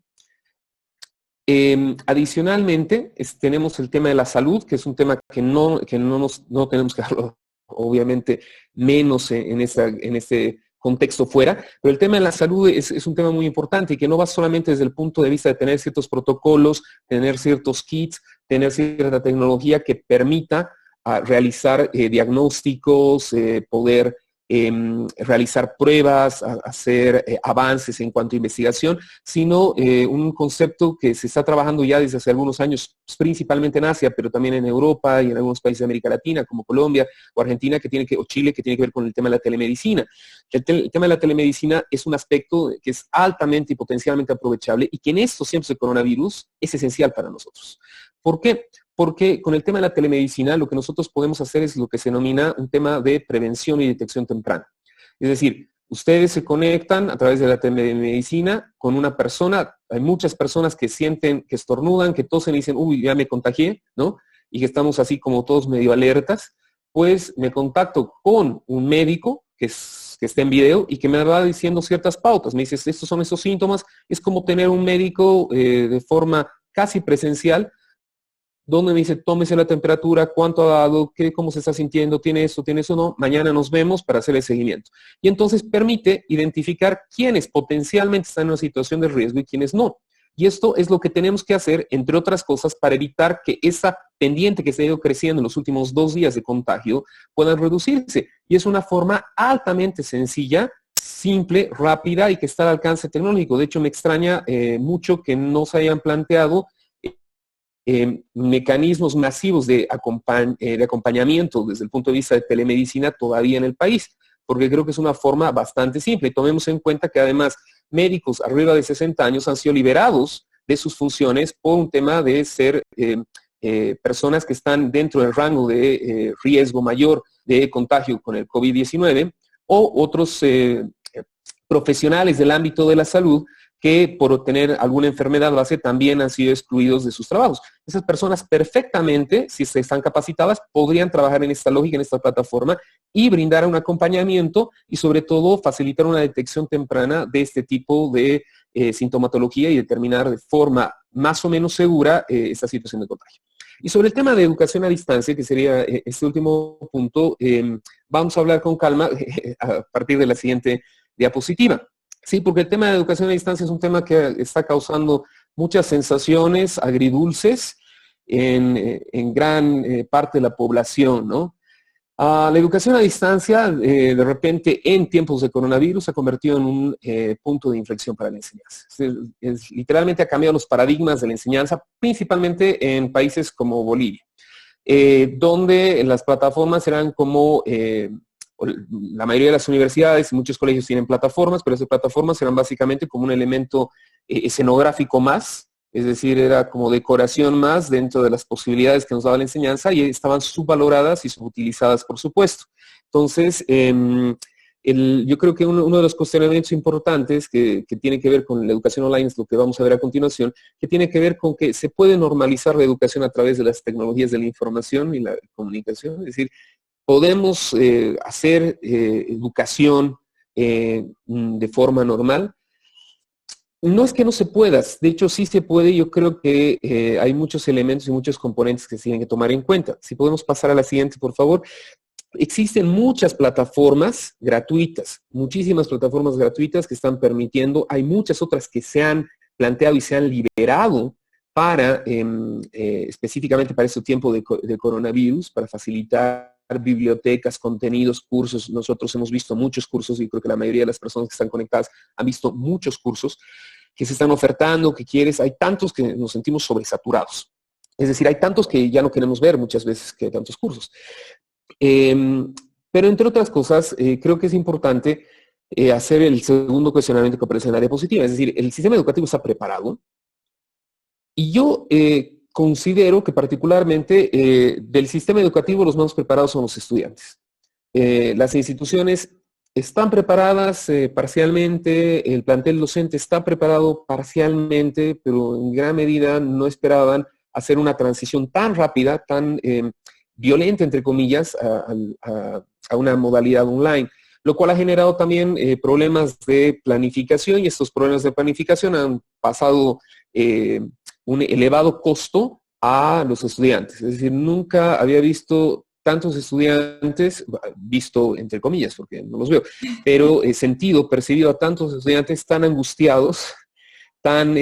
Adicionalmente, tenemos el tema de la salud, que es un tema que no tenemos que dejarlo, obviamente, menos en este contexto fuera, pero el tema de la salud es un tema muy importante y que no va solamente desde el punto de vista de tener ciertos protocolos, tener ciertos kits, tener cierta tecnología que permita realizar diagnósticos, poder realizar pruebas, hacer avances en cuanto a investigación, sino un concepto que se está trabajando ya desde hace algunos años, principalmente en Asia, pero también en Europa y en algunos países de América Latina, como Colombia o Argentina, o Chile, que tiene que ver con el tema de la telemedicina. El tema de la telemedicina es un aspecto que es altamente y potencialmente aprovechable y que en estos tiempos de coronavirus es esencial para nosotros. ¿Por qué? Porque con el tema de la telemedicina lo que nosotros podemos hacer es lo que se denomina un tema de prevención y detección temprana. Es decir, ustedes se conectan a través de la telemedicina con una persona, hay muchas personas que sienten, que estornudan, que tosen y dicen, uy, ya me contagié, ¿no? Y que estamos así como todos medio alertas, pues me contacto con un médico que que está en video y que me va diciendo ciertas pautas. Me dice, estos son esos síntomas. Es como tener un médico de forma casi presencial, donde me dice, tómese la temperatura, cuánto ha dado, cómo se está sintiendo, tiene eso, no, mañana nos vemos para hacer el seguimiento. Y entonces permite identificar quiénes potencialmente están en una situación de riesgo y quiénes no. Y esto es lo que tenemos que hacer, entre otras cosas, para evitar que esa pendiente que se ha ido creciendo en los últimos 2 días de contagio pueda reducirse. Y es una forma altamente sencilla, simple, rápida y que está al alcance tecnológico. De hecho, me extraña mucho que no se hayan planteado mecanismos masivos de acompañamiento desde el punto de vista de telemedicina todavía en el país, porque creo que es una forma bastante simple. Tomemos en cuenta que además médicos arriba de 60 años han sido liberados de sus funciones por un tema de ser personas que están dentro del rango de riesgo mayor de contagio con el COVID-19 o otros profesionales del ámbito de la salud que por tener alguna enfermedad base también han sido excluidos de sus trabajos. Esas personas perfectamente, si se están capacitadas, podrían trabajar en esta lógica, en esta plataforma y brindar un acompañamiento y sobre todo facilitar una detección temprana de este tipo de sintomatología y determinar de forma más o menos segura esta situación de contagio. Y sobre el tema de educación a distancia, que sería este último punto, vamos a hablar con calma a partir de la siguiente diapositiva. Sí, porque el tema de educación a distancia es un tema que está causando muchas sensaciones agridulces en gran parte de la población, ¿no? La educación a distancia, de repente, en tiempos de coronavirus, se ha convertido en un punto de inflexión para la enseñanza. Literalmente ha cambiado los paradigmas de la enseñanza, principalmente en países como Bolivia, donde las plataformas eran como... la mayoría de las universidades y muchos colegios tienen plataformas, pero esas plataformas eran básicamente como un elemento escenográfico más, es decir, era como decoración más dentro de las posibilidades que nos daba la enseñanza y estaban subvaloradas y subutilizadas, por supuesto. Entonces, yo creo que uno de los cuestionamientos importantes que tiene que ver con la educación online es lo que vamos a ver a continuación, que tiene que ver con que se puede normalizar la educación a través de las tecnologías de la información y la comunicación, es decir, podemos hacer educación de forma normal. No es que no se pueda, de hecho sí se puede. Yo creo que hay muchos elementos y muchos componentes que se tienen que tomar en cuenta. Si podemos pasar a la siguiente, por favor. Existen muchas plataformas gratuitas, muchísimas plataformas gratuitas que están permitiendo. Hay muchas otras que se han planteado y se han liberado para, específicamente para este tiempo de coronavirus, para facilitar bibliotecas, contenidos, cursos. Nosotros hemos visto muchos cursos y creo que la mayoría de las personas que están conectadas han visto muchos cursos que se están ofertando, que quieres. Hay tantos que nos sentimos sobresaturados. Es decir, hay tantos que ya no queremos ver muchas veces que hay tantos cursos. Pero entre otras cosas, creo que es importante hacer el segundo cuestionamiento que aparece en la diapositiva. Es decir, el sistema educativo está preparado y yo considero que particularmente del sistema educativo los más preparados son los estudiantes. Las instituciones están preparadas parcialmente, el plantel docente está preparado parcialmente, pero en gran medida no esperaban hacer una transición tan rápida, tan violenta, entre comillas, a una modalidad online, lo cual ha generado también problemas de planificación y estos problemas de planificación han pasado un elevado costo a los estudiantes. Es decir, nunca había visto tantos estudiantes, visto entre comillas, porque no los veo, pero percibido a tantos estudiantes tan angustiados, tan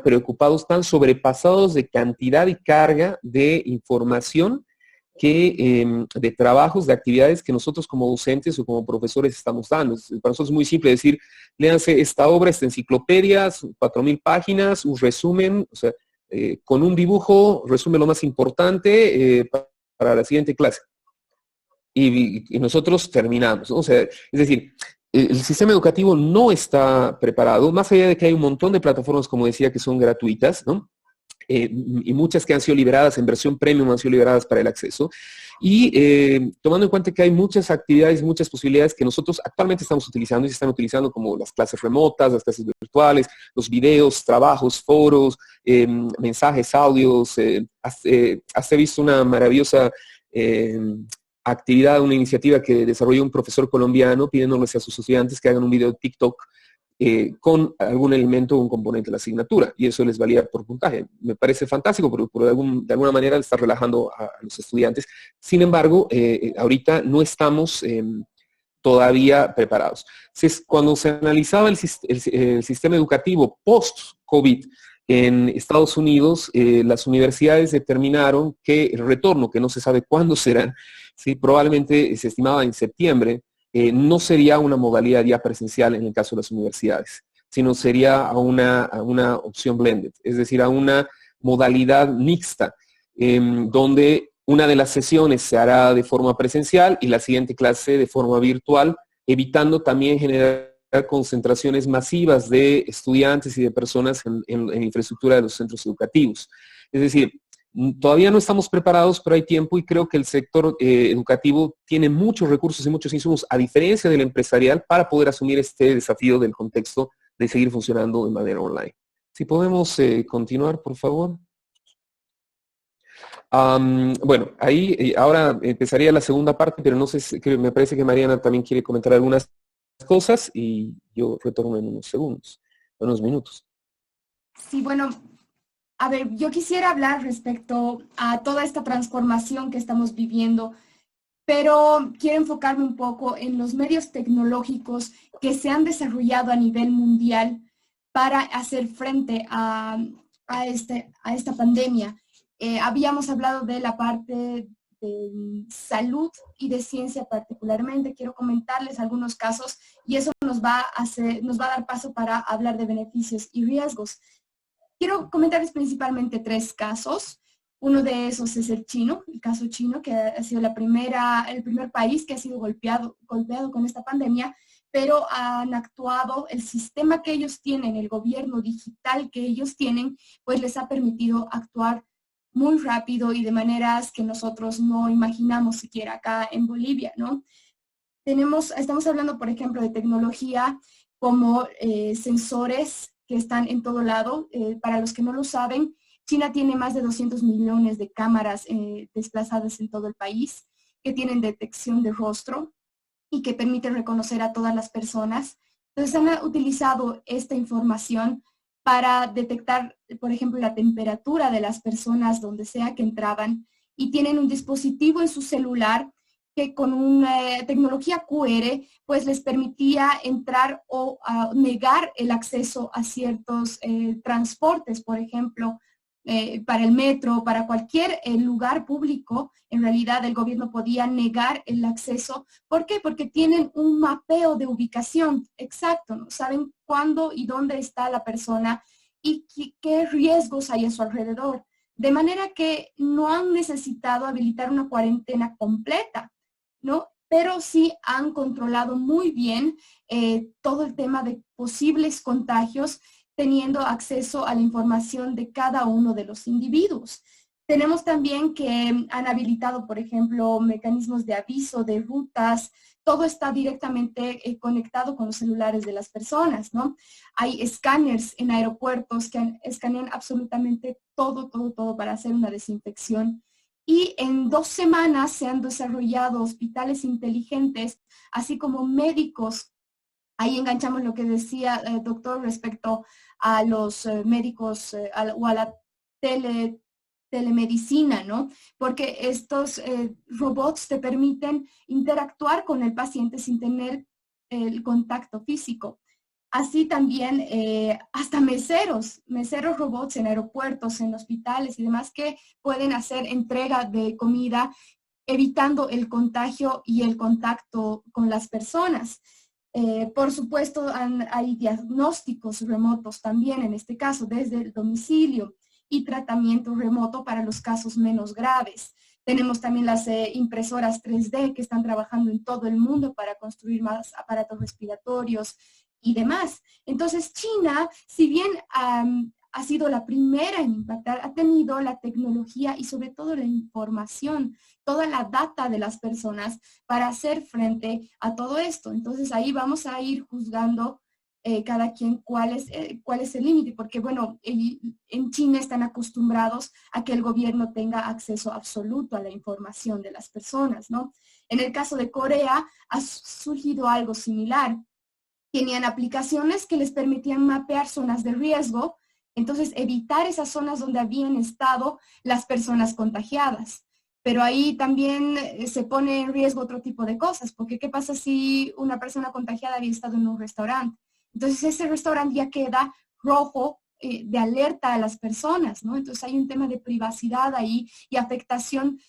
preocupados, tan sobrepasados de cantidad y carga de información, de trabajos, de actividades que nosotros como docentes o como profesores estamos dando. Para nosotros es muy simple decir, léanse esta obra, esta enciclopedia, 4,000 páginas, un resumen, o sea, con un dibujo, resume lo más importante para la siguiente clase. Y nosotros terminamos, ¿no? O sea, es decir, el sistema educativo no está preparado, más allá de que hay un montón de plataformas, como decía, que son gratuitas, ¿no? Y muchas que han sido liberadas en versión premium han sido liberadas para el acceso. Y tomando en cuenta que hay muchas actividades, muchas posibilidades que nosotros actualmente estamos utilizando y se están utilizando, como las clases remotas, las clases virtuales, los videos, trabajos, foros, mensajes, audios. Has visto una maravillosa actividad, una iniciativa que desarrolló un profesor colombiano pidiéndoles a sus estudiantes que hagan un video de TikTok con algún elemento o un componente de la asignatura, y eso les valía por puntaje. Me parece fantástico, porque de alguna manera está relajando a los estudiantes. Sin embargo, ahorita no estamos todavía preparados. Cuando se analizaba el sistema educativo post-COVID en Estados Unidos, las universidades determinaron que el retorno, que no se sabe cuándo será, ¿sí? Probablemente se estimaba en septiembre, no sería una modalidad ya presencial en el caso de las universidades, sino sería a una opción blended, es decir, a una modalidad mixta, donde una de las sesiones se hará de forma presencial y la siguiente clase de forma virtual, evitando también generar concentraciones masivas de estudiantes y de personas en infraestructura de los centros educativos. Es decir, todavía no estamos preparados, pero hay tiempo, y creo que el sector educativo tiene muchos recursos y muchos insumos, a diferencia del empresarial, para poder asumir este desafío del contexto de seguir funcionando de manera online. Si podemos continuar, por favor. Bueno, ahí ahora empezaría la segunda parte, pero no sé si, me parece que Mariana también quiere comentar algunas cosas y yo retorno en unos segundos, en unos minutos. Sí, bueno, a ver, yo quisiera hablar respecto a toda esta transformación que estamos viviendo, pero quiero enfocarme un poco en los medios tecnológicos que se han desarrollado a nivel mundial para hacer frente a esta pandemia. Habíamos hablado de la parte de salud y de ciencia particularmente. Quiero comentarles algunos casos y eso nos va a dar paso para hablar de beneficios y riesgos. Quiero comentarles principalmente 3 casos. Uno de esos es el caso chino, que ha sido el primer país que ha sido golpeado con esta pandemia, pero han actuado, el sistema que ellos tienen, el gobierno digital que ellos tienen, pues les ha permitido actuar muy rápido y de maneras que nosotros no imaginamos siquiera acá en Bolivia, ¿no? Estamos hablando, por ejemplo, de tecnología como sensores que están en todo lado. Para los que no lo saben, China tiene más de 200 millones de cámaras desplazadas en todo el país, que tienen detección de rostro y que permiten reconocer a todas las personas. Entonces han utilizado esta información para detectar, por ejemplo, la temperatura de las personas donde sea que entraban, y tienen un dispositivo en su celular que con una tecnología QR pues les permitía entrar o negar el acceso a ciertos transportes, por ejemplo, para el metro, para cualquier lugar público. En realidad el gobierno podía negar el acceso. ¿Por qué? Porque tienen un mapeo de ubicación exacto, ¿no? Saben cuándo y dónde está la persona y qué riesgos hay a su alrededor. De manera que no han necesitado habilitar una cuarentena completa, ¿no? Pero sí han controlado muy bien todo el tema de posibles contagios, teniendo acceso a la información de cada uno de los individuos. Tenemos también que han habilitado, por ejemplo, mecanismos de aviso de rutas. Todo está directamente conectado con los celulares de las personas, ¿no? Hay escáneres en aeropuertos que escanean absolutamente todo para hacer una desinfección. Y en 2 semanas se han desarrollado hospitales inteligentes, así como médicos. Ahí enganchamos lo que decía el doctor respecto a los médicos o a la telemedicina, ¿no? Porque estos robots te permiten interactuar con el paciente sin tener el contacto físico. Así también hasta meseros robots en aeropuertos, en hospitales y demás, que pueden hacer entrega de comida evitando el contagio y el contacto con las personas. Por supuesto, hay diagnósticos remotos también, en este caso, desde el domicilio, y tratamiento remoto para los casos menos graves. Tenemos también las impresoras 3D que están trabajando en todo el mundo para construir más aparatos respiratorios y demás. Entonces, China, si bien ha sido la primera en impactar, ha tenido la tecnología y sobre todo la información, toda la data de las personas para hacer frente a todo esto. Entonces ahí vamos a ir juzgando cada quien cuál es el límite, porque bueno, en China están acostumbrados a que el gobierno tenga acceso absoluto a la información de las personas, ¿no? En el caso de Corea ha surgido algo similar. Tenían aplicaciones que les permitían mapear zonas de riesgo, entonces evitar esas zonas donde habían estado las personas contagiadas. Pero ahí también se pone en riesgo otro tipo de cosas, porque ¿qué pasa si una persona contagiada había estado en un restaurante? Entonces ese restaurante ya queda rojo de alerta a las personas, ¿no? Entonces hay un tema de privacidad ahí y afectación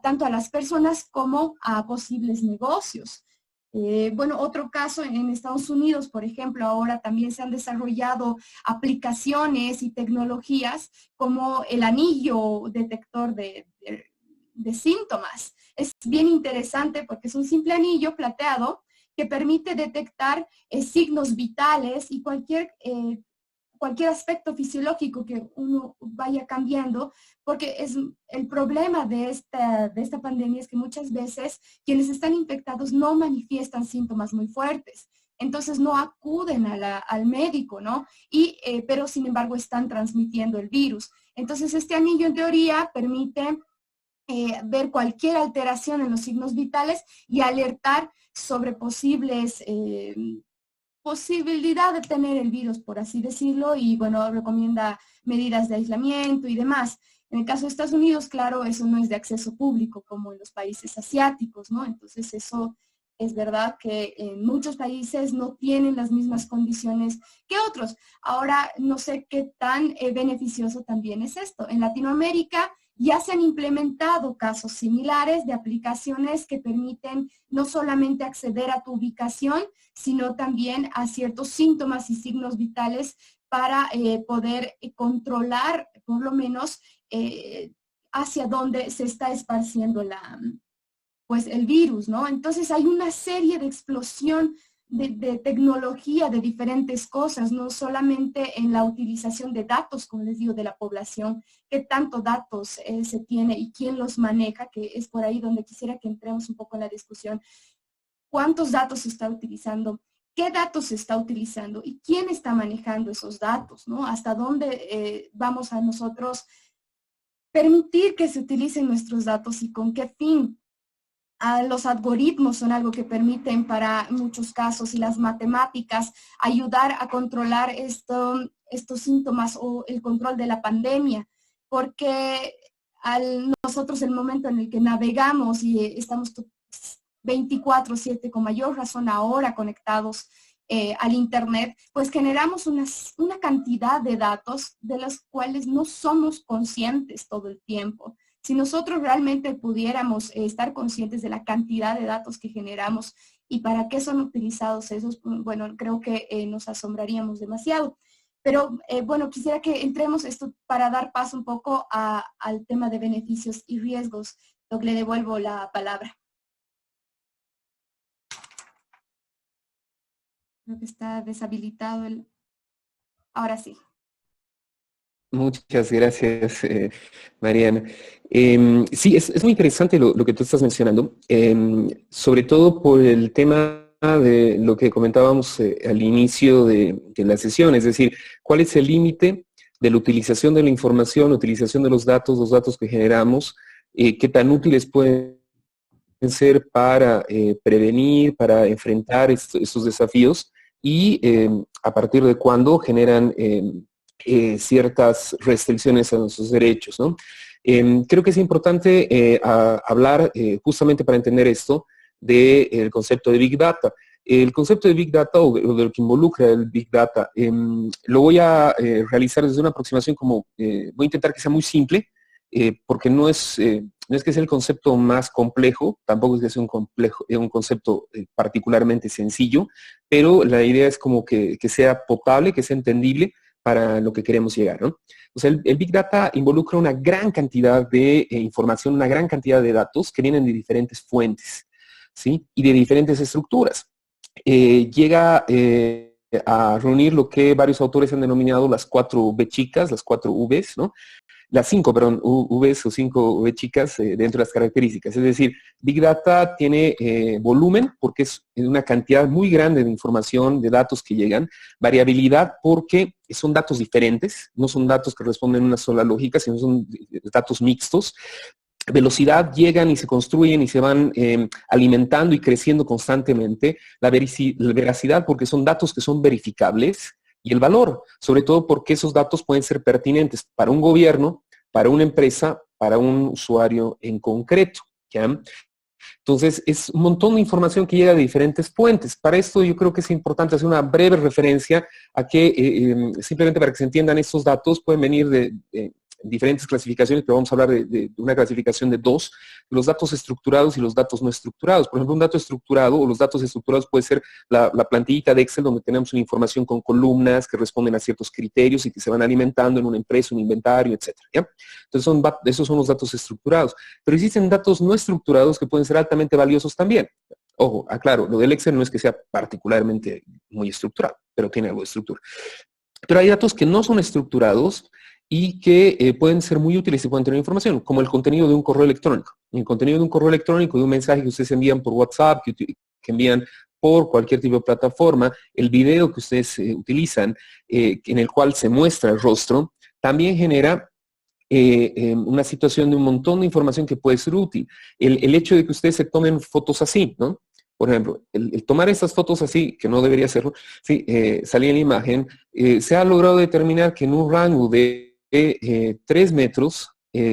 tanto a las personas como a posibles negocios. Bueno, otro caso en Estados Unidos, por ejemplo, ahora también se han desarrollado aplicaciones y tecnologías como el anillo detector de síntomas. Es bien interesante porque es un simple anillo plateado que permite detectar signos vitales y cualquier aspecto fisiológico que uno vaya cambiando, porque es el problema de esta pandemia es que muchas veces quienes están infectados no manifiestan síntomas muy fuertes, entonces no acuden al médico, ¿no? Pero sin embargo están transmitiendo el virus. Entonces este anillo en teoría permite ver cualquier alteración en los signos vitales y alertar sobre posibilidad de tener el virus, por así decirlo, y bueno, recomienda medidas de aislamiento y demás. En el caso de Estados Unidos, claro, eso no es de acceso público como en los países asiáticos, ¿no? Entonces eso es verdad que en muchos países no tienen las mismas condiciones que otros. Ahora, no sé qué tan beneficioso también es esto. En Latinoamérica ya se han implementado casos similares de aplicaciones que permiten no solamente acceder a tu ubicación, sino también a ciertos síntomas y signos vitales para poder controlar por lo menos hacia dónde se está esparciendo el virus, ¿no? Entonces hay una serie de explosión de tecnología, de diferentes cosas, no solamente en la utilización de datos, como les digo, de la población, qué tanto datos se tiene y quién los maneja, que es por ahí donde quisiera que entremos un poco en la discusión. ¿Cuántos datos se está utilizando? ¿Qué datos se está utilizando? ¿Y quién está manejando esos datos? ¿No? ¿Hasta dónde vamos a nosotros permitir que se utilicen nuestros datos y con qué fin? Los algoritmos son algo que permiten para muchos casos y las matemáticas ayudar a controlar estos síntomas o el control de la pandemia, porque nosotros el momento en el que navegamos y estamos 24/7 con mayor razón ahora conectados al Internet, pues generamos una cantidad de datos de los cuales no somos conscientes todo el tiempo. Si nosotros realmente pudiéramos estar conscientes de la cantidad de datos que generamos y para qué son utilizados esos, bueno, creo que nos asombraríamos demasiado. Pero bueno, quisiera que entremos esto para dar paso un poco al tema de beneficios y riesgos. Doc, le devuelvo la palabra. Creo que está deshabilitado el... Ahora sí. Muchas gracias, Mariana. Sí, es muy interesante lo que tú estás mencionando, sobre todo por el tema de lo que comentábamos al inicio de la sesión, es decir, cuál es el límite de la utilización de la información, la utilización de los datos que generamos, qué tan útiles pueden ser para prevenir, para enfrentar estos desafíos y a partir de cuándo generan ciertas restricciones a nuestros derechos, ¿no? Creo que es importante hablar, justamente para entender esto, del concepto de Big Data. El concepto de Big Data o de lo que involucra el Big Data, lo voy a realizar desde una aproximación voy a intentar que sea muy simple, porque no es que sea el concepto más complejo, tampoco es que sea un concepto particularmente sencillo, pero la idea es como que sea potable, que sea entendible para lo que queremos llegar, ¿no? O sea, el Big Data involucra una gran cantidad de información, una gran cantidad de datos que vienen de diferentes fuentes, ¿sí? Y de diferentes estructuras. Llega a reunir lo que varios autores han denominado las 4 V chicas, las 4 Vs, ¿no? Las 5, perdón, Vs o 5 V chicas dentro de las características. Es decir, Big Data tiene volumen porque es una cantidad muy grande de información, de datos que llegan. Variabilidad porque son datos diferentes, no son datos que responden a una sola lógica, sino son datos mixtos. velocidad llegan y se construyen y se van alimentando y creciendo constantemente. La veracidad, porque son datos que son verificables, y el valor, sobre todo porque esos datos pueden ser pertinentes para un gobierno, para una empresa, para un usuario en concreto, ¿ya? Entonces, es un montón de información que llega de diferentes fuentes. Para esto yo creo que es importante hacer una breve referencia a que, simplemente para que se entiendan, estos datos pueden venir de diferentes clasificaciones, pero vamos a hablar de una clasificación de dos: los datos estructurados y los datos no estructurados. Por ejemplo, un dato estructurado o los datos estructurados puede ser la plantillita de Excel donde tenemos una información con columnas que responden a ciertos criterios y que se van alimentando en una empresa, un inventario, etcétera, ¿ya? Entonces, esos son los datos estructurados. Pero existen datos no estructurados que pueden ser altamente valiosos también. Ojo, aclaro, lo del Excel no es que sea particularmente muy estructurado, pero tiene algo de estructura. Pero hay datos que no son estructurados y que pueden ser muy útiles y pueden tener información, como el contenido de un correo electrónico. El contenido de un correo electrónico, de un mensaje que ustedes envían por WhatsApp, que envían por cualquier tipo de plataforma, el video que ustedes utilizan, en el cual se muestra el rostro, también genera una situación de un montón de información que puede ser útil. El hecho de que ustedes se tomen fotos así, ¿no? Por ejemplo, el tomar estas fotos así, que no debería hacerlo, sí, salía en la imagen, se ha logrado determinar que en un rango de 3 metros,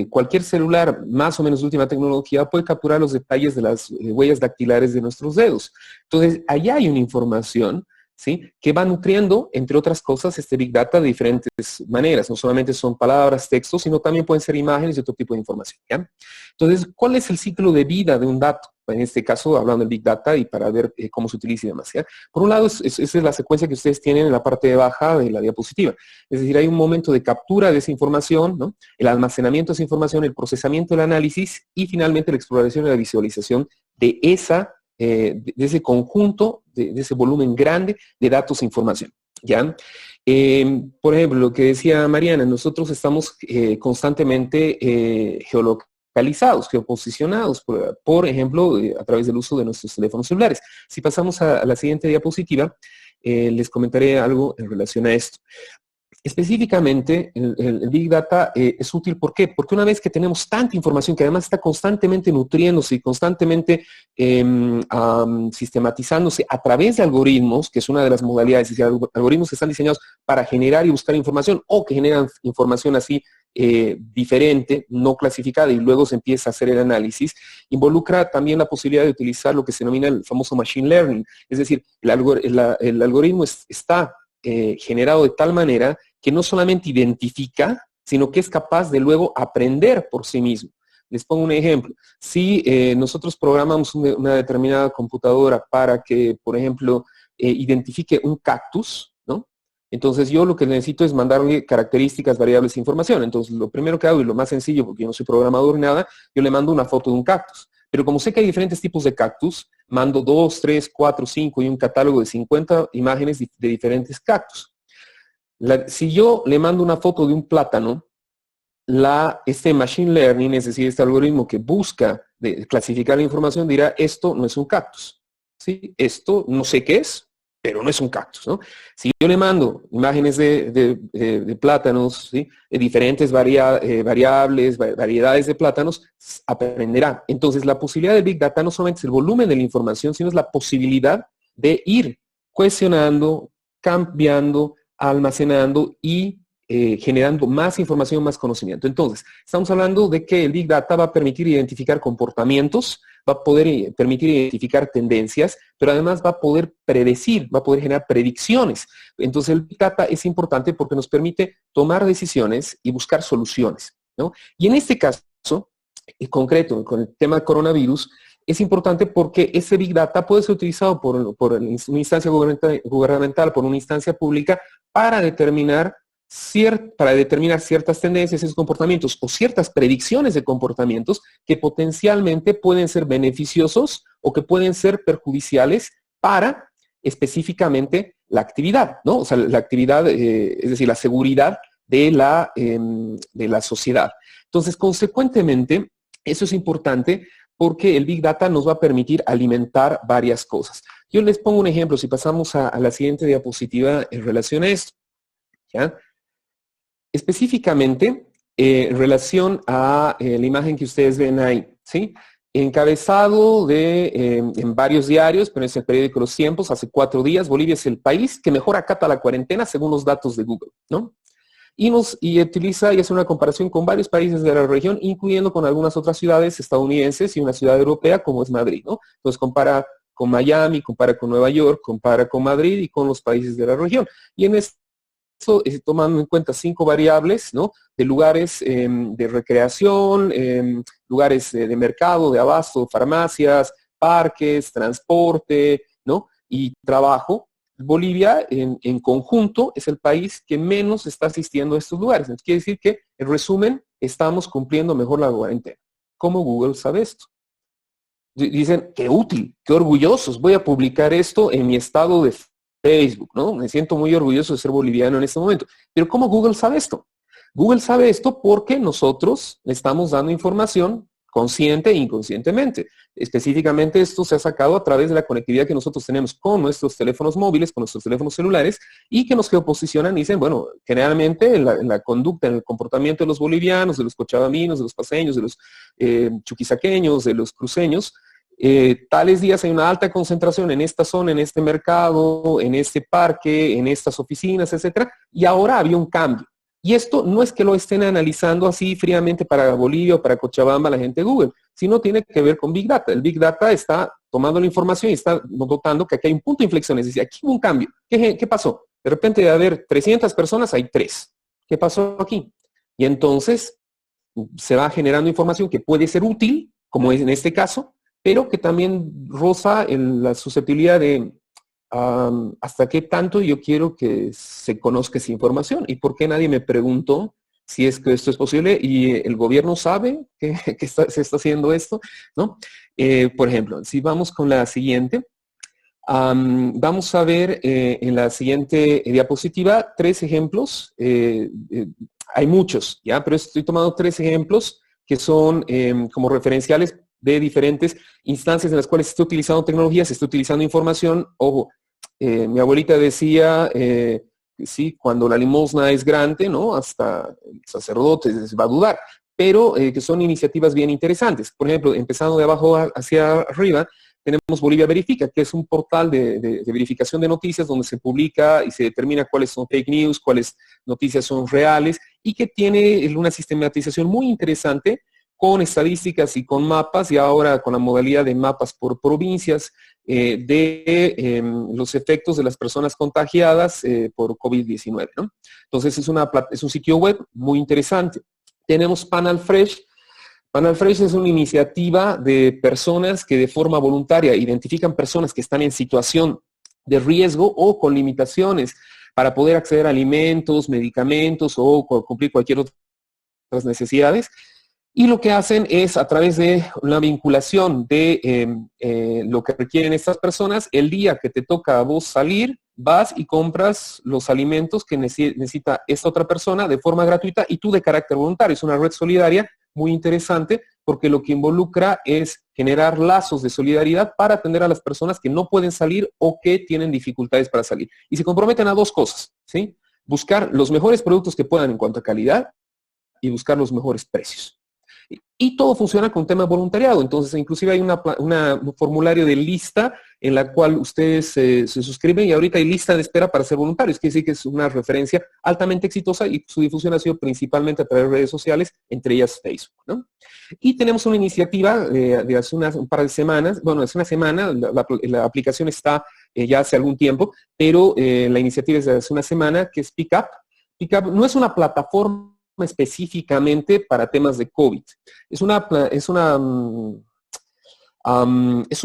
cualquier celular más o menos de última tecnología puede capturar los detalles de las huellas dactilares de nuestros dedos. Entonces, allá hay una información, ¿sí?, que va nutriendo, entre otras cosas, este Big Data de diferentes maneras. No solamente son palabras, textos, sino también pueden ser imágenes y otro tipo de información, ¿ya? Entonces, ¿cuál es el ciclo de vida de un dato? En este caso, hablando del Big Data y para ver cómo se utiliza y demás, ¿ya? Por un lado, esa es la secuencia que ustedes tienen en la parte de baja de la diapositiva. Es decir, hay un momento de captura de esa información, ¿no?, el almacenamiento de esa información, el procesamiento, el análisis y finalmente la exploración y la visualización de ese conjunto, de ese volumen grande de datos e información, ¿ya? Por ejemplo, lo que decía Mariana, nosotros estamos constantemente geolocalizados, geoposicionados, por ejemplo, a través del uso de nuestros teléfonos celulares. Si pasamos a la siguiente diapositiva, les comentaré algo en relación a esto. Específicamente, el Big Data es útil, ¿por qué? Porque una vez que tenemos tanta información que además está constantemente nutriéndose y constantemente sistematizándose a través de algoritmos, que es una de las modalidades, es decir, algoritmos que están diseñados para generar y buscar información o que generan información así diferente, no clasificada, y luego se empieza a hacer el análisis, involucra también la posibilidad de utilizar lo que se denomina el famoso Machine Learning. Es decir, el algoritmo está generado de tal manera que no solamente identifica, sino que es capaz de luego aprender por sí mismo. Les pongo un ejemplo. Si nosotros programamos una determinada computadora para que, por ejemplo, identifique un cactus, ¿no? Entonces yo lo que necesito es mandarle características, variables e información. Entonces lo primero que hago, y lo más sencillo, porque yo no soy programador ni nada, yo le mando una foto de un cactus. Pero como sé que hay diferentes tipos de cactus, mando 2, 3, 4, 5 y un catálogo de 50 imágenes de diferentes cactus. Si yo le mando una foto de un plátano, este Machine Learning, es decir, este algoritmo que busca clasificar la información, dirá, esto no es un cactus, ¿sí? Esto no sé qué es, pero no es un cactus, ¿no? Si yo le mando imágenes de plátanos, ¿sí?, de diferentes variables, variedades de plátanos, aprenderá. Entonces, la posibilidad del Big Data no solamente es el volumen de la información, sino es la posibilidad de ir cuestionando, cambiando, almacenando y generando más información, más conocimiento. Entonces, estamos hablando de que el Big Data va a permitir identificar comportamientos, va a poder permitir identificar tendencias, pero además va a poder predecir, va a poder generar predicciones. Entonces, el Big Data es importante porque nos permite tomar decisiones y buscar soluciones, ¿no? Y en este caso, en concreto, con el tema del coronavirus, es importante porque ese Big Data puede ser utilizado por una instancia gubernamental, por una instancia pública, para determinar ciertas tendencias y comportamientos o ciertas predicciones de comportamientos que potencialmente pueden ser beneficiosos o que pueden ser perjudiciales para específicamente la actividad, ¿no? O sea, la actividad, es decir, la seguridad de la sociedad. Entonces, consecuentemente, eso es importante porque el Big Data nos va a permitir alimentar varias cosas. Yo les pongo un ejemplo, si pasamos a la siguiente diapositiva en relación a esto, ¿ya? Específicamente, en relación a la imagen que ustedes ven ahí, ¿sí? Encabezado en varios diarios, pero en el periódico Los Tiempos, hace 4 días, Bolivia es el país que mejor acata la cuarentena según los datos de Google, ¿no? Y utiliza y hace una comparación con varios países de la región, incluyendo con algunas otras ciudades estadounidenses y una ciudad europea como es Madrid, ¿no? Entonces compara con Miami, compara con Nueva York, compara con Madrid y con los países de la región. Y en esto, tomando en cuenta 5 variables, ¿no? De lugares de recreación, lugares de mercado, de abasto, farmacias, parques, transporte, ¿no? Y trabajo. Bolivia en conjunto es el país que menos está asistiendo a estos lugares. Entonces, quiere decir que, en resumen, estamos cumpliendo mejor la cuarentena. ¿Cómo Google sabe esto? Dicen, qué útil, qué orgullosos, voy a publicar esto en mi estado de Facebook, ¿no? Me siento muy orgulloso de ser boliviano en este momento. Pero ¿cómo Google sabe esto? Google sabe esto porque nosotros le estamos dando información consciente e inconscientemente. Específicamente esto se ha sacado a través de la conectividad que nosotros tenemos con nuestros teléfonos móviles, con nuestros teléfonos celulares, y que nos geoposicionan y dicen, bueno, generalmente en la conducta, en el comportamiento de los bolivianos, de los cochabaminos, de los paceños, de los chuquisaqueños, de los cruceños, tales días hay una alta concentración en esta zona, en este mercado, en este parque, en estas oficinas, etcétera, y ahora había un cambio. Y esto no es que lo estén analizando así fríamente para Bolivia o para Cochabamba la gente de Google, sino tiene que ver con Big Data. El Big Data está tomando la información y está notando que aquí hay un punto de inflexión, es decir, aquí hubo un cambio. ¿Qué pasó? De repente de haber 300 personas, hay 3. ¿Qué pasó aquí? Y entonces se va generando información que puede ser útil, como es en este caso, pero que también roza en la susceptibilidad de hasta qué tanto yo quiero que se conozca esa información y por qué nadie me preguntó si es que esto es posible y el gobierno sabe que se está haciendo esto, ¿no? Por ejemplo, si vamos con la siguiente, vamos a ver en la siguiente diapositiva 3 ejemplos. Hay muchos, ¿ya? Pero estoy tomando 3 ejemplos que son como referenciales de diferentes instancias en las cuales se está utilizando tecnología, se está utilizando información. Ojo, mi abuelita decía, sí, cuando la limosna es grande, ¿no? Hasta el sacerdote va a dudar, pero que son iniciativas bien interesantes. Por ejemplo, empezando de abajo hacia arriba, tenemos Bolivia Verifica, que es un portal de verificación de noticias donde se publica y se determina cuáles son fake news, cuáles noticias son reales y que tiene una sistematización muy interesante con estadísticas y con mapas, y ahora con la modalidad de mapas por provincias de los efectos de las personas contagiadas por COVID-19, ¿no? Entonces es un sitio web muy interesante. Tenemos Panel Fresh. Panel Fresh es una iniciativa de personas que de forma voluntaria identifican personas que están en situación de riesgo o con limitaciones para poder acceder a alimentos, medicamentos o cumplir cualquier otras necesidades. Y lo que hacen es, a través de una vinculación de lo que requieren estas personas, el día que te toca a vos salir, vas y compras los alimentos que necesita esta otra persona de forma gratuita y tú de carácter voluntario. Es una red solidaria muy interesante porque lo que involucra es generar lazos de solidaridad para atender a las personas que no pueden salir o que tienen dificultades para salir. Y se comprometen a 2 cosas, ¿sí? Buscar los mejores productos que puedan en cuanto a calidad y buscar los mejores precios. Y todo funciona con tema de voluntariado. Entonces, inclusive hay un formulario de lista en la cual ustedes se suscriben y ahorita hay lista de espera para ser voluntarios. Quiere decir que es una referencia altamente exitosa y su difusión ha sido principalmente a través de redes sociales, entre ellas Facebook, ¿no? Y tenemos una iniciativa de hace un par de semanas, bueno, hace una semana, la aplicación está ya hace algún tiempo, pero la iniciativa es de hace una semana, que es Pickup. Pickup no es una plataforma específicamente para temas de COVID. Es una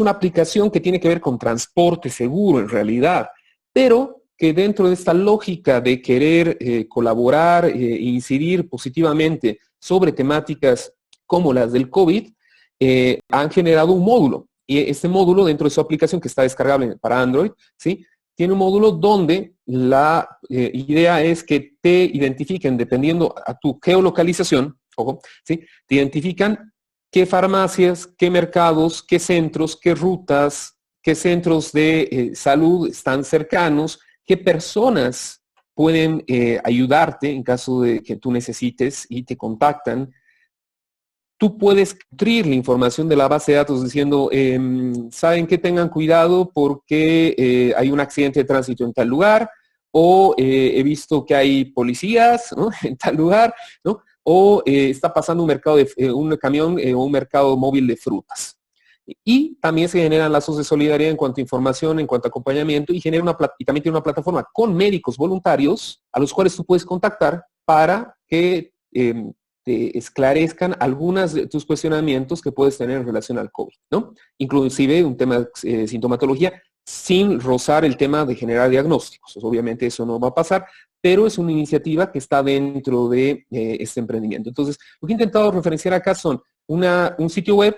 aplicación que tiene que ver con transporte seguro en realidad, pero que dentro de esta lógica de querer colaborar e incidir positivamente sobre temáticas como las del COVID, han generado un módulo. Y este módulo, dentro de su aplicación que está descargable para Android, ¿sí?, tiene un módulo donde la idea es que te identifiquen, dependiendo a tu geolocalización, ojo, ¿sí?, te identifican qué farmacias, qué mercados, qué centros, qué rutas, qué centros de salud están cercanos, qué personas pueden ayudarte en caso de que tú necesites y te contactan. Tú puedes nutrir la información de la base de datos diciendo, saben que tengan cuidado porque hay un accidente de tránsito en tal lugar, o he visto que hay policías, ¿no?, en tal lugar, ¿no?, o está pasando un camión o un mercado móvil de frutas. Y también se generan lazos de solidaridad en cuanto a información, en cuanto a acompañamiento, y también tiene una plataforma con médicos voluntarios a los cuales tú puedes contactar para que te esclarezcan algunas de tus cuestionamientos que puedes tener en relación al COVID, ¿no? Inclusive un tema de sintomatología, sin rozar el tema de generar diagnósticos. Obviamente eso no va a pasar, pero es una iniciativa que está dentro de este emprendimiento. Entonces, lo que he intentado referenciar acá son un sitio web,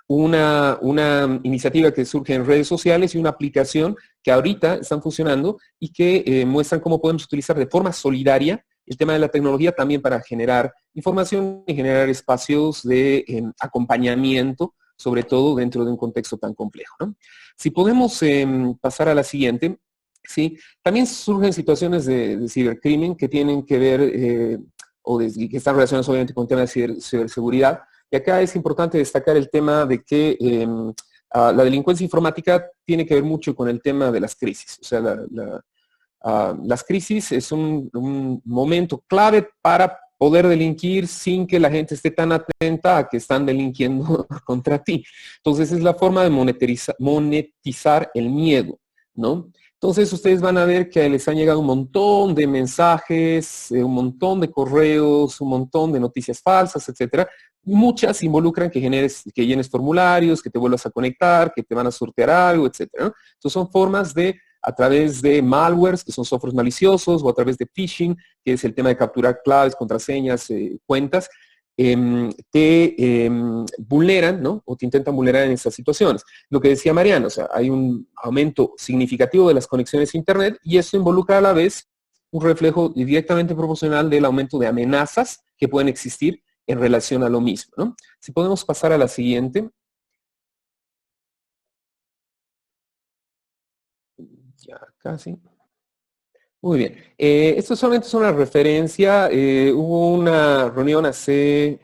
una iniciativa que surge en redes sociales y una aplicación que ahorita están funcionando y que muestran cómo podemos utilizar de forma solidaria el tema de la tecnología también para generar información y generar espacios de acompañamiento, sobre todo dentro de un contexto tan complejo, ¿no? Si podemos pasar a la siguiente, ¿sí? También surgen situaciones de cibercrimen que tienen que ver que están relacionadas obviamente con el tema de ciberseguridad. Y acá es importante destacar el tema de que la delincuencia informática tiene que ver mucho con el tema de las crisis. O sea, las crisis es un momento clave para poder delinquir sin que la gente esté tan atenta a que están delinquiendo contra ti. Entonces es la forma de monetizar el miedo, ¿no? Entonces ustedes van a ver que les han llegado un montón de mensajes, un montón de correos, un montón de noticias falsas, etcétera. Muchas involucran que llenes formularios, que te vuelvas a conectar, que te van a sortear algo, etcétera, ¿no? Entonces son formas de, a través de malwares, que son softwares maliciosos, o a través de phishing, que es el tema de capturar claves, contraseñas, cuentas, te vulneran, ¿no?, o te intentan vulnerar en estas situaciones. Lo que decía Mariana, o sea, hay un aumento significativo de las conexiones a Internet y eso involucra a la vez un reflejo directamente proporcional del aumento de amenazas que pueden existir en relación a lo mismo, ¿no? Si podemos pasar a la siguiente. Ya casi. Muy bien. Esto solamente es una referencia. Hubo una reunión hace,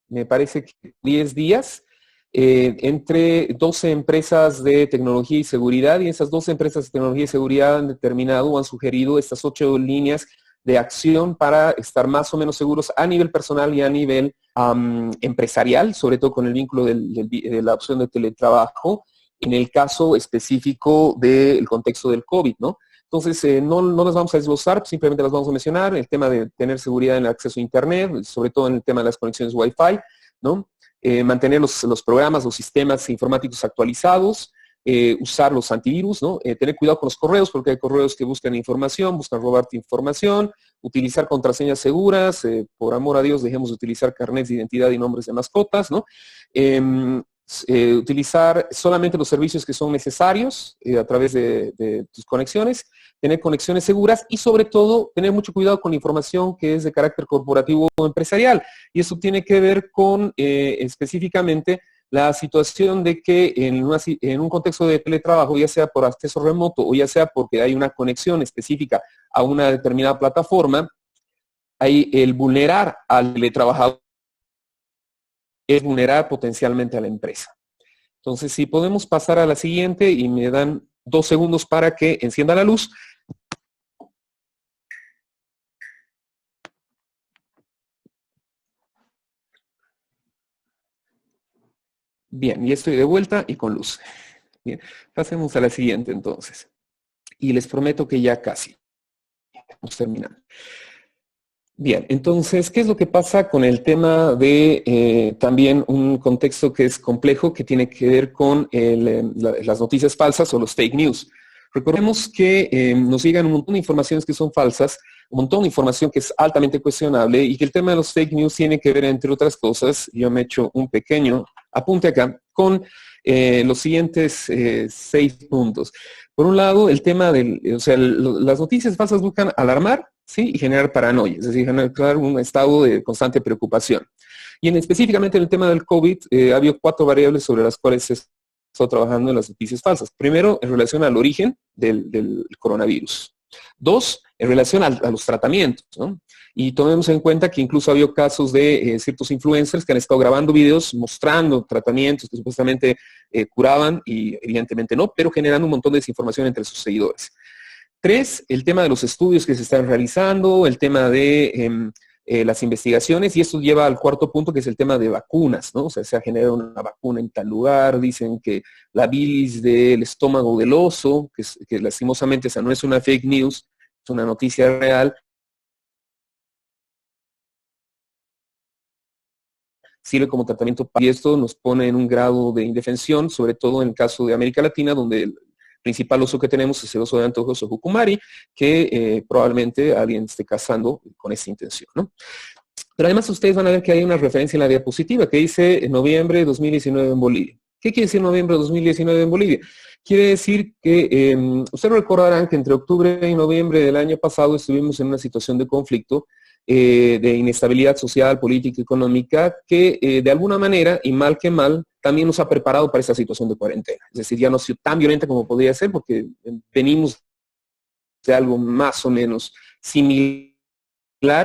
me parece que 10 días, entre 12 empresas de tecnología y seguridad, y esas 12 empresas de tecnología y seguridad han determinado o han sugerido estas 8 líneas de acción para estar más o menos seguros a nivel personal y a nivel empresarial, sobre todo con el vínculo de la opción de teletrabajo, en el caso específico del contexto del COVID, ¿no? Entonces, no las vamos a desglosar, simplemente las vamos a mencionar. El tema de tener seguridad en el acceso a Internet, sobre todo en el tema de las conexiones Wi-Fi, ¿no? Mantener los programas, los sistemas informáticos actualizados, usar los antivirus, ¿no? Tener cuidado con los correos, porque hay correos que buscan información, buscan robarte información, utilizar contraseñas seguras, por amor a Dios, dejemos de utilizar carnets de identidad y nombres de mascotas, ¿no? Utilizar solamente los servicios que son necesarios a través de tus conexiones, tener conexiones seguras y sobre todo tener mucho cuidado con la información que es de carácter corporativo o empresarial. Y eso tiene que ver con específicamente la situación de que en un contexto de teletrabajo, ya sea por acceso remoto o ya sea porque hay una conexión específica a una determinada plataforma, hay el vulnerar al teletrabajador es vulnerar potencialmente a la empresa. Entonces, si podemos pasar a la siguiente y me dan 2 segundos para que encienda la luz. Bien, y estoy de vuelta y con luz. Bien, pasemos a la siguiente entonces. Y les prometo que ya casi estamos terminando. Bien, entonces, ¿qué es lo que pasa con el tema de también un contexto que es complejo, que tiene que ver con las noticias falsas o los fake news? Recordemos que nos llegan un montón de informaciones que son falsas, un montón de información que es altamente cuestionable y que el tema de los fake news tiene que ver, entre otras cosas, yo me he hecho un pequeño apunte acá, con los siguientes 6 puntos. Por un lado, el tema las noticias falsas buscan alarmar, ¿sí?, y generar paranoia, es decir, generar un estado de constante preocupación. Y específicamente en el tema del COVID, ha habido 4 variables sobre las cuales se está trabajando en las noticias falsas. Primero, en relación al origen del coronavirus. Dos, en relación a los tratamientos, ¿no? Y tomemos en cuenta que incluso ha habido casos de ciertos influencers que han estado grabando videos mostrando tratamientos que supuestamente curaban y evidentemente no, pero generando un montón de desinformación entre sus seguidores. Tres, el tema de los estudios que se están realizando, el tema de las investigaciones, y esto lleva al cuarto punto, que es el tema de vacunas, ¿no? O sea, se ha generado una vacuna en tal lugar, dicen que la bilis del estómago del oso, que lastimosamente esa no es una fake news, es una noticia real, sirve como tratamiento y esto nos pone en un grado de indefensión, sobre todo en el caso de América Latina, donde el principal oso que tenemos es el oso de anteojos o jucumari, que probablemente alguien esté cazando con esa intención, ¿no? Pero además ustedes van a ver que hay una referencia en la diapositiva que dice en noviembre de 2019 en Bolivia. ¿Qué quiere decir noviembre de 2019 en Bolivia? Quiere decir que ustedes recordarán que entre octubre y noviembre del año pasado estuvimos en una situación de conflicto, de inestabilidad social, política, económica, que de alguna manera, y mal que mal, también nos ha preparado para esta situación de cuarentena. Es decir, ya no ha sido tan violenta como podría ser, porque venimos de algo más o menos similar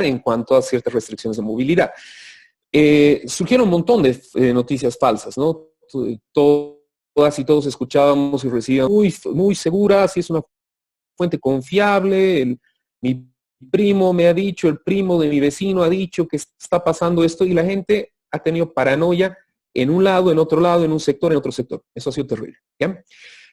en cuanto a ciertas restricciones de movilidad. Surgieron un montón de noticias falsas, ¿no? Todas y todos escuchábamos y recibíamos muy seguras, y es una fuente confiable, mi primo me ha dicho, el primo de mi vecino ha dicho que está pasando esto, y la gente ha tenido paranoia en un lado, en otro lado, en un sector, en otro sector. Eso ha sido terrible, ¿ya?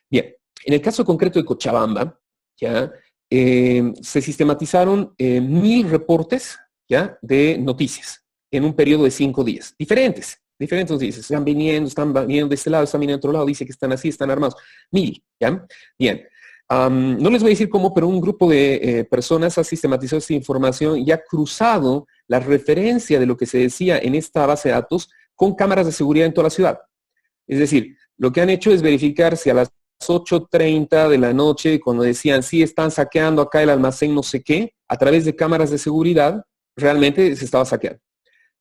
Bien, en el caso concreto de Cochabamba, ¿ya? Se sistematizaron 1000 reportes, ¿ya? De noticias en un periodo de 5 días, diferentes noticias. Están viniendo de este lado, están viniendo de otro lado, dice que están así, están armados. 1000, ¿ya? Bien. No les voy a decir cómo, pero un grupo de personas ha sistematizado esta información y ha cruzado la referencia de lo que se decía en esta base de datos con cámaras de seguridad en toda la ciudad. Es decir, lo que han hecho es verificar si a las 8:30 de la noche, cuando decían, sí, están saqueando acá el almacén no sé qué, a través de cámaras de seguridad, realmente se estaba saqueando.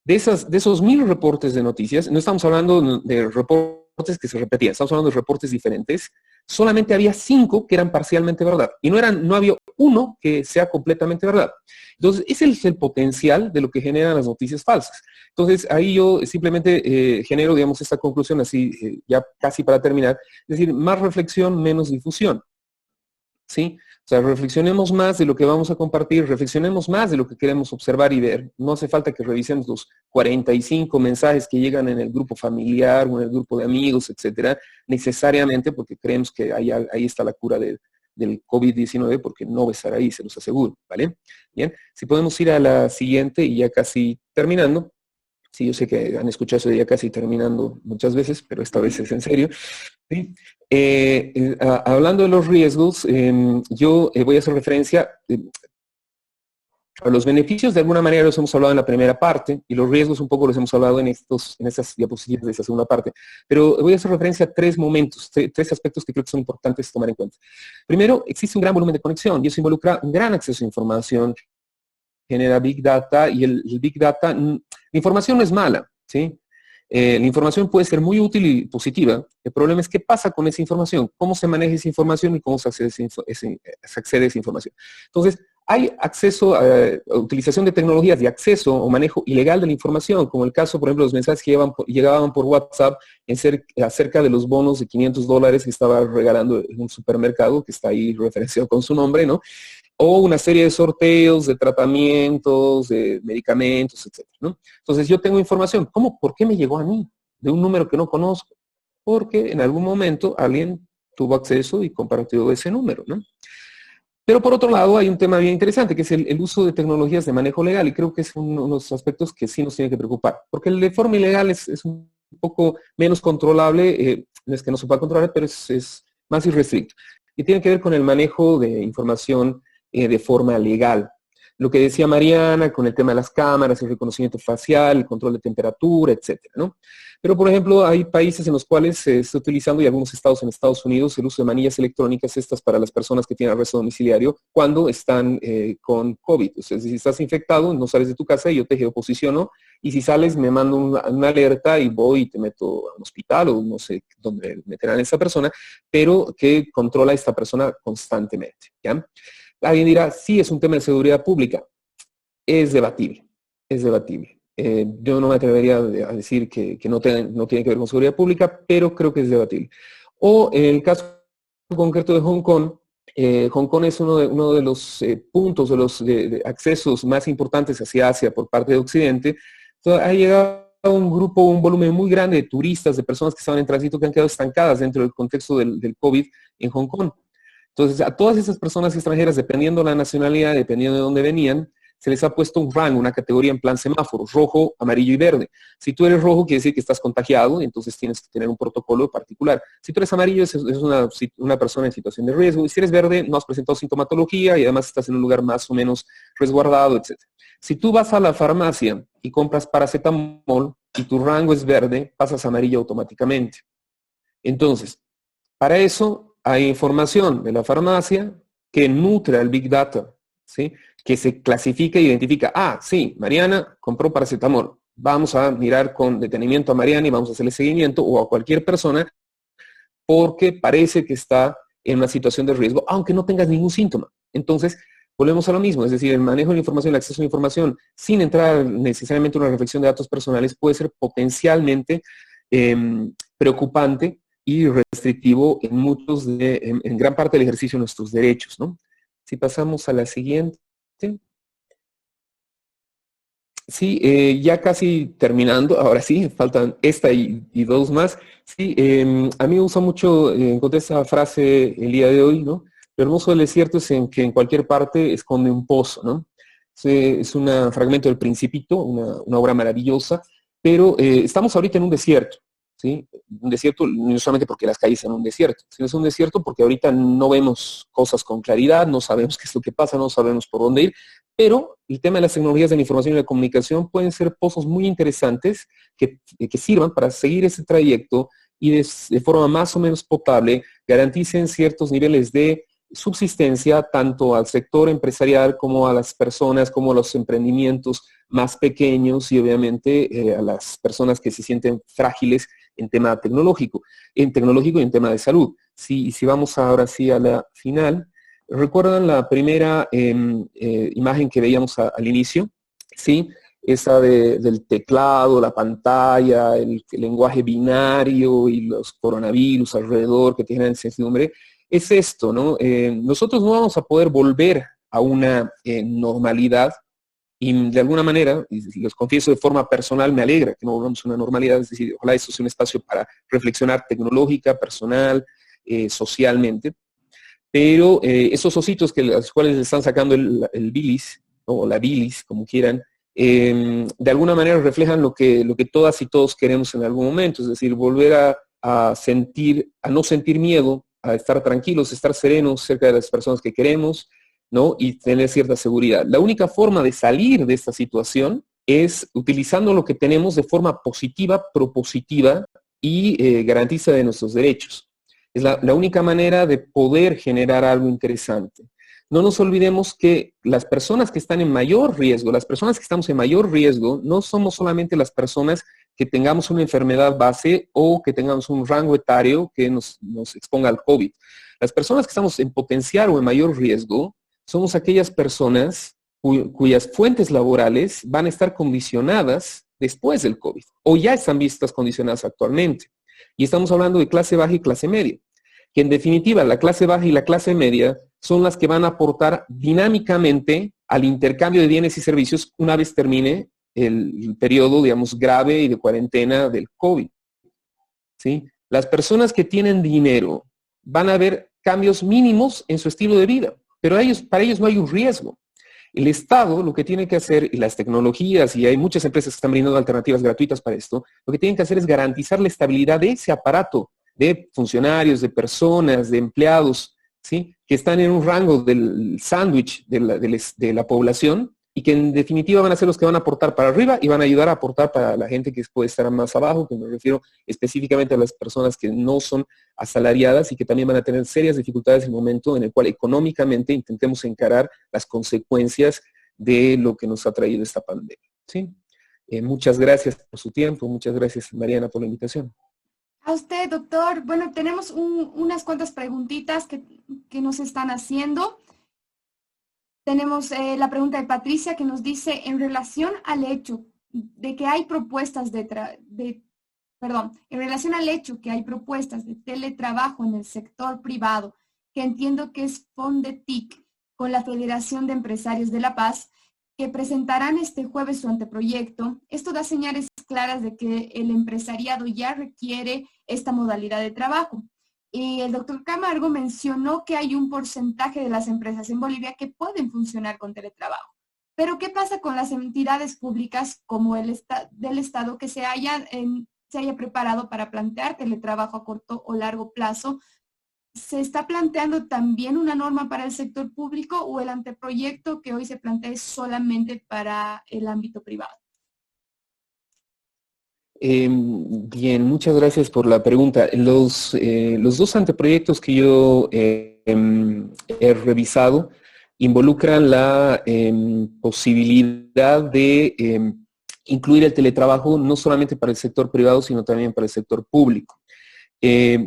De esos 1000 reportes de noticias, no estamos hablando de reportes que se repetían, estamos hablando de reportes diferentes. Solamente había 5 que eran parcialmente verdad, y no había uno que sea completamente verdad. Entonces, ese es el potencial de lo que generan las noticias falsas. Entonces, ahí yo simplemente genero, digamos, esta conclusión así, ya casi para terminar, es decir, más reflexión, menos difusión, ¿sí? O sea, reflexionemos más de lo que vamos a compartir, reflexionemos más de lo que queremos observar y ver. No hace falta que revisemos los 45 mensajes que llegan en el grupo familiar o en el grupo de amigos, etcétera, necesariamente, porque creemos que ahí está la cura del COVID-19, porque no va a estar ahí, se los aseguro, ¿vale? Bien, si podemos ir a la siguiente y ya casi terminando. Sí, yo sé que han escuchado eso de ya casi terminando muchas veces, pero esta vez es en serio. ¿Sí? Hablando de los riesgos, yo voy a hacer referencia a los beneficios. De alguna manera los hemos hablado en la primera parte, y los riesgos un poco los hemos hablado en estas diapositivas de esta segunda parte. Pero voy a hacer referencia a 3 momentos, 3 aspectos que creo que son importantes tomar en cuenta. Primero, existe un gran volumen de conexión, y eso involucra un gran acceso a información, genera Big Data, y el Big Data, la información no es mala, ¿sí? La información puede ser muy útil y positiva. El problema es qué pasa con esa información, cómo se maneja esa información y cómo se accede a esa información. Entonces, hay acceso a utilización de tecnologías de acceso o manejo ilegal de la información, como el caso, por ejemplo, los mensajes que llegaban por WhatsApp acerca de los bonos de $500 que estaba regalando en un supermercado, que está ahí referenciado con su nombre, ¿no? O una serie de sorteos, de tratamientos, de medicamentos, etcétera, ¿no? Entonces yo tengo información. ¿Por qué me llegó a mí? De un número que no conozco. Porque en algún momento alguien tuvo acceso y compartió ese número, ¿no? Pero por otro lado hay un tema bien interesante, que es el uso de tecnologías de manejo legal, y creo que es uno de los aspectos que sí nos tiene que preocupar. Porque el de forma ilegal es un poco menos controlable, no es que no se pueda controlar, pero es más irrestricto. Y tiene que ver con el manejo de información de forma legal. Lo que decía Mariana con el tema de las cámaras, el reconocimiento facial, el control de temperatura, etcétera, ¿no? Pero, por ejemplo, hay países en los cuales se está utilizando, y algunos estados en Estados Unidos, el uso de manillas electrónicas, estas para las personas que tienen arresto domiciliario, cuando están con COVID. O sea, si estás infectado, no sales de tu casa y yo te geoposiciono, y si sales me mando una alerta y voy y te meto a un hospital o no sé dónde meterán a esa persona, pero que controla a esta persona constantemente, ¿ya? alguien dirá, sí, es un tema de seguridad pública. Es debatible, es debatible. Yo no me atrevería a decir que no tiene que ver con seguridad pública, pero creo que es debatible. O en el caso concreto de Hong Kong, Hong Kong es uno de los puntos, de accesos más importantes hacia Asia por parte de Occidente. Entonces, ha llegado un grupo, un volumen muy grande de turistas, de personas que estaban en tránsito, que han quedado estancadas dentro del contexto del COVID en Hong Kong. Entonces, a todas esas personas extranjeras, dependiendo de la nacionalidad, dependiendo de dónde venían, se les ha puesto un rango, una categoría en plan semáforo, rojo, amarillo y verde. Si tú eres rojo, quiere decir que estás contagiado, y entonces tienes que tener un protocolo particular. Si tú eres amarillo, es una persona en situación de riesgo. Y si eres verde, no has presentado sintomatología y además estás en un lugar más o menos resguardado, etc. Si tú vas a la farmacia y compras paracetamol y tu rango es verde, pasas a amarillo automáticamente. Entonces, para eso hay información de la farmacia que nutre al Big Data, ¿sí? Que se clasifica e identifica, sí, Mariana compró paracetamol. Vamos a mirar con detenimiento a Mariana y vamos a hacerle seguimiento o a cualquier persona porque parece que está en una situación de riesgo, aunque no tengas ningún síntoma. Entonces, volvemos a lo mismo, es decir, el manejo de la información, el acceso a la información, sin entrar necesariamente en una reflexión de datos personales, puede ser potencialmente preocupante y restrictivo en gran parte del ejercicio de nuestros derechos, ¿no? Si pasamos a la siguiente. Sí, ya casi terminando, ahora sí, faltan esta y dos más. Sí, a mí me gusta mucho, encontré esa frase el día de hoy, ¿no? Lo hermoso del desierto es que en cualquier parte esconde un pozo, ¿no? Es un fragmento del Principito, una obra maravillosa, pero estamos ahorita en un desierto, ¿sí? Un desierto no solamente porque las calles son un desierto, sino es un desierto porque ahorita no vemos cosas con claridad, no sabemos qué es lo que pasa, no sabemos por dónde ir, pero el tema de las tecnologías de la información y la comunicación pueden ser pozos muy interesantes que sirvan para seguir ese trayecto y de forma más o menos potable garanticen ciertos niveles de subsistencia tanto al sector empresarial como a las personas, como a los emprendimientos más pequeños y obviamente a las personas que se sienten frágiles en tema tecnológico y en tema de salud. Si vamos ahora sí a la final, ¿recuerdan la primera imagen que veíamos al inicio? Sí, esa del teclado, la pantalla, el lenguaje binario y los coronavirus alrededor que tienen incertidumbre. Es esto, ¿no? Nosotros no vamos a poder volver a una normalidad y de alguna manera, y los confieso de forma personal, me alegra que no volvamos a una normalidad, es decir, ojalá esto sea un espacio para reflexionar tecnológica, personal, socialmente. Pero esos ositos a los cuales le están sacando el bilis, ¿no? O la bilis, como quieran, de alguna manera reflejan lo que todas y todos queremos en algún momento, es decir, volver a no sentir miedo, a estar tranquilos, estar serenos cerca de las personas que queremos, ¿no? Y tener cierta seguridad. La única forma de salir de esta situación es utilizando lo que tenemos de forma positiva, propositiva y garantiza de nuestros derechos. Es la única manera de poder generar algo interesante. No nos olvidemos que las personas que están en mayor riesgo, las personas que estamos en mayor riesgo, no somos solamente las personas que tengamos una enfermedad base o que tengamos un rango etario que nos exponga al COVID. Las personas que estamos en potencial o en mayor riesgo somos aquellas personas cuyas fuentes laborales van a estar condicionadas después del COVID o ya están vistas condicionadas actualmente. Y estamos hablando de clase baja y clase media, que en definitiva la clase baja y la clase media son las que van a aportar dinámicamente al intercambio de bienes y servicios una vez termine el periodo, digamos, grave y de cuarentena del COVID. ¿Sí? Las personas que tienen dinero van a ver cambios mínimos en su estilo de vida, pero para ellos no hay un riesgo. El Estado lo que tiene que hacer, y las tecnologías, y hay muchas empresas que están brindando alternativas gratuitas para esto, lo que tienen que hacer es garantizar la estabilidad de ese aparato de funcionarios, de personas, de empleados, ¿sí? Que están en un rango del sándwich de la población y que en definitiva van a ser los que van a aportar para arriba y van a ayudar a aportar para la gente que puede estar más abajo, que me refiero específicamente a las personas que no son asalariadas y que también van a tener serias dificultades en el momento en el cual económicamente intentemos encarar las consecuencias de lo que nos ha traído esta pandemia. ¿Sí? Muchas gracias por su tiempo, muchas gracias Mariana por la invitación. A usted, doctor. Bueno, tenemos unas cuantas preguntitas que nos están haciendo. Tenemos la pregunta de Patricia que nos dice, en relación al hecho de que hay propuestas en relación al hecho que hay propuestas de teletrabajo en el sector privado, que entiendo que es FONDETIC con la Federación de Empresarios de La Paz, que presentarán este jueves su anteproyecto, esto da señales claras de que el empresariado ya requiere esta modalidad de trabajo. Y el doctor Camargo mencionó que hay un porcentaje de las empresas en Bolivia que pueden funcionar con teletrabajo. Pero ¿qué pasa con las entidades públicas como del Estado que se haya preparado para plantear teletrabajo a corto o largo plazo? ¿Se está planteando también una norma para el sector público o el anteproyecto que hoy se plantea es solamente para el ámbito privado? Bien, muchas gracias por la pregunta. Los dos anteproyectos que yo he revisado involucran la posibilidad de incluir el teletrabajo no solamente para el sector privado, sino también para el sector público.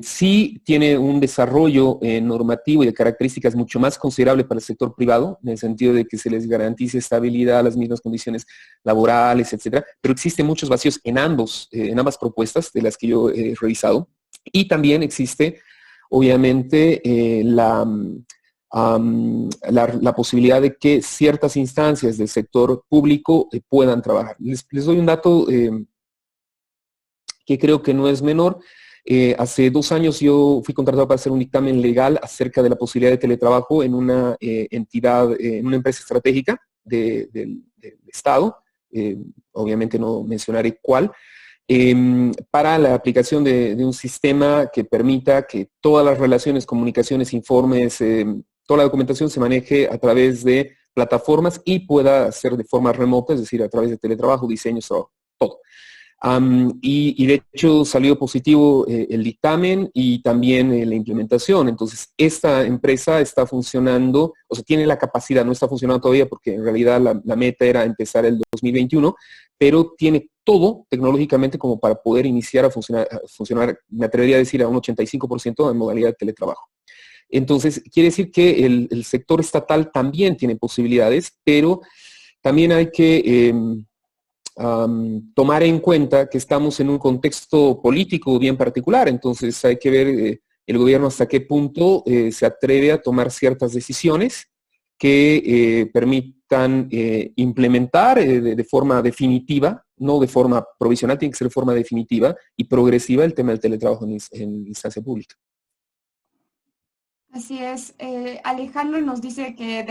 Sí tiene un desarrollo normativo y de características mucho más considerable para el sector privado, en el sentido de que se les garantice estabilidad, las mismas condiciones laborales, etcétera, pero existen muchos vacíos en ambas propuestas de las que yo he revisado. Y también existe, obviamente, la posibilidad de que ciertas instancias del sector público puedan trabajar. Les doy un dato que creo que no es menor. Hace 2 años yo fui contratado para hacer un dictamen legal acerca de la posibilidad de teletrabajo en una entidad, en una empresa estratégica del Estado, obviamente no mencionaré cuál, para la aplicación de un sistema que permita que todas las relaciones, comunicaciones, informes, toda la documentación se maneje a través de plataformas y pueda ser de forma remota, es decir, a través de teletrabajo, diseños, todo. Y de hecho salió positivo el dictamen y también la implementación. Entonces, esta empresa está funcionando, o sea, tiene la capacidad, no está funcionando todavía porque en realidad la meta era empezar el 2021, pero tiene todo tecnológicamente como para poder iniciar a funcionar, me atrevería a decir, a un 85% en modalidad de teletrabajo. Entonces, quiere decir que el sector estatal también tiene posibilidades, pero también hay que tomar en cuenta que estamos en un contexto político bien particular, entonces hay que ver el gobierno hasta qué punto se atreve a tomar ciertas decisiones que permitan implementar de forma definitiva, no de forma provisional, tiene que ser de forma definitiva y progresiva el tema del teletrabajo en instancia pública. Así es. Alejandro nos dice que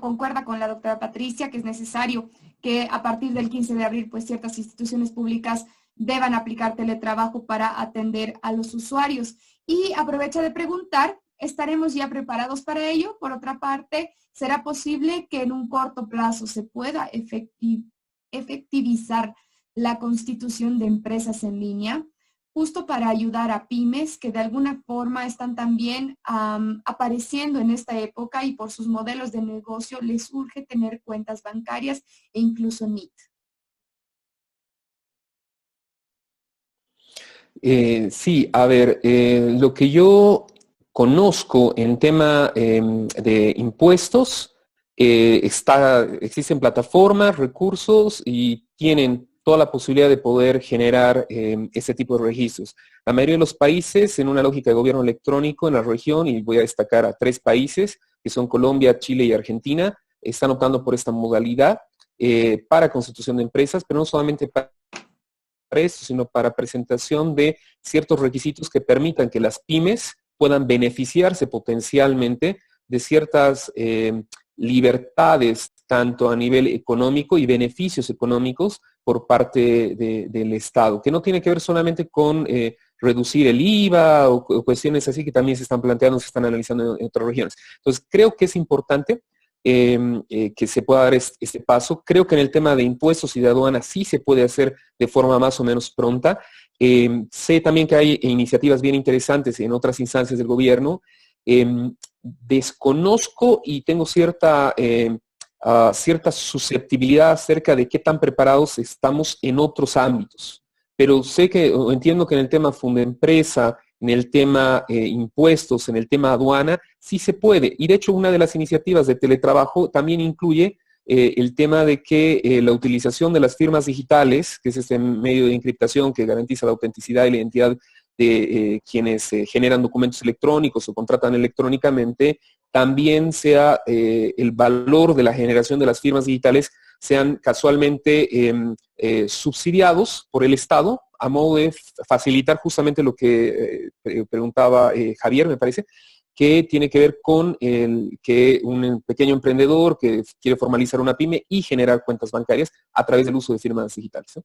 concuerda con la doctora Patricia, que es necesario que a partir del 15 de abril, pues ciertas instituciones públicas deban aplicar teletrabajo para atender a los usuarios. Y aprovecha de preguntar, ¿estaremos ya preparados para ello? Por otra parte, ¿será posible que en un corto plazo se pueda efectivizar la constitución de empresas en línea? Justo para ayudar a pymes que de alguna forma están también apareciendo en esta época y por sus modelos de negocio les urge tener cuentas bancarias e incluso NIT. Sí, a ver, lo que yo conozco en tema de impuestos, existen plataformas, recursos y tienen toda la posibilidad de poder generar ese tipo de registros. La mayoría de los países, en una lógica de gobierno electrónico en la región, y voy a destacar a 3 países, que son Colombia, Chile y Argentina, están optando por esta modalidad para constitución de empresas, pero no solamente para eso, sino para presentación de ciertos requisitos que permitan que las pymes puedan beneficiarse potencialmente de ciertas libertades, tanto a nivel económico y beneficios económicos por parte del Estado, que no tiene que ver solamente con reducir el IVA o cuestiones así que también se están planteando, se están analizando en otras regiones. Entonces, creo que es importante que se pueda dar este paso. Creo que en el tema de impuestos y de aduanas sí se puede hacer de forma más o menos pronta. Sé también que hay iniciativas bien interesantes en otras instancias del gobierno. Desconozco y tengo cierta susceptibilidad acerca de qué tan preparados estamos en otros ámbitos. Pero sé que, o entiendo que en el tema Fundempresa en el tema impuestos, en el tema aduana, sí se puede. Y de hecho, una de las iniciativas de teletrabajo también incluye el tema de que la utilización de las firmas digitales, que es este medio de encriptación que garantiza la autenticidad y la identidad de quienes generan documentos electrónicos o contratan electrónicamente, también sea el valor de la generación de las firmas digitales sean casualmente subsidiados por el Estado a modo de facilitar justamente lo que preguntaba Javier, me parece, que tiene que ver con que un pequeño emprendedor que quiere formalizar una pyme y generar cuentas bancarias a través del uso de firmas digitales, ¿no?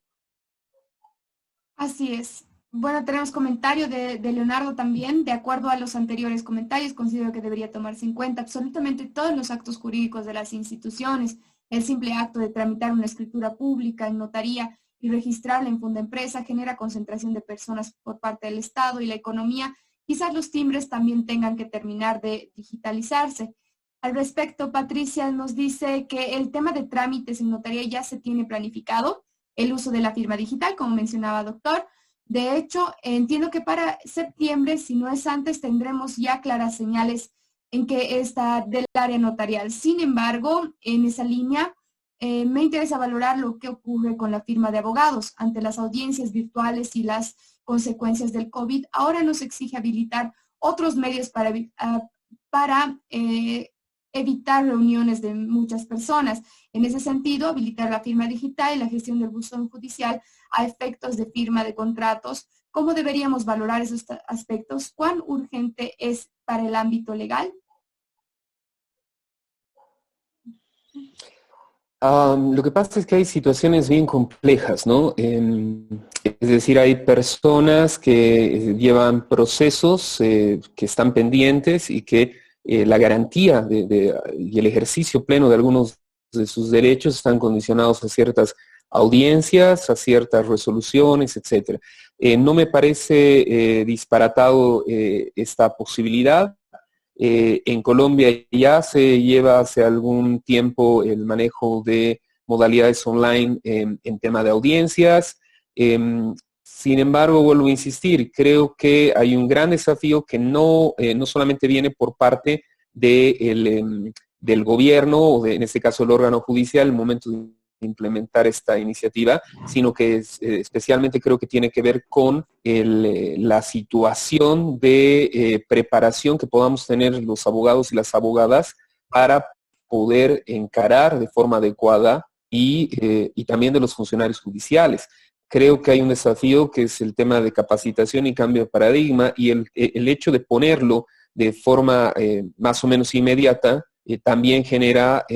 Así es. Bueno, tenemos comentario de Leonardo también. De acuerdo a los anteriores comentarios, considero que debería tomarse en cuenta absolutamente todos los actos jurídicos de las instituciones. El simple acto de tramitar una escritura pública en notaría y registrarla en Fundaempresa genera concentración de personas por parte del Estado y la economía. Quizás los timbres también tengan que terminar de digitalizarse. Al respecto, Patricia nos dice que el tema de trámites en notaría ya se tiene planificado, el uso de la firma digital, como mencionaba doctor. De hecho, entiendo que para septiembre, si no es antes, tendremos ya claras señales en que está del área notarial. Sin embargo, en esa línea, me interesa valorar lo que ocurre con la firma de abogados ante las audiencias virtuales y las consecuencias del COVID. Ahora nos exige habilitar otros medios para evitar reuniones de muchas personas. En ese sentido, habilitar la firma digital y la gestión del buzón judicial a efectos de firma de contratos. ¿Cómo deberíamos valorar esos aspectos? ¿Cuán urgente es para el ámbito legal? Lo que pasa es que hay situaciones bien complejas, ¿no? Es decir, hay personas que llevan procesos que están pendientes y que la garantía y el ejercicio pleno de algunos de sus derechos están condicionados a ciertas audiencias, a ciertas resoluciones, etcétera. No me parece disparatado esta posibilidad. En Colombia ya se lleva hace algún tiempo el manejo de modalidades online en tema de audiencias. Sin embargo, vuelvo a insistir, creo que hay un gran desafío que no solamente viene por parte del gobierno, o en este caso el órgano judicial, en el momento de implementar esta iniciativa, sino que especialmente creo que tiene que ver con la situación de preparación que podamos tener los abogados y las abogadas para poder encarar de forma adecuada y también de los funcionarios judiciales. Creo que hay un desafío que es el tema de capacitación y cambio de paradigma, y el hecho de ponerlo de forma más o menos inmediata también genera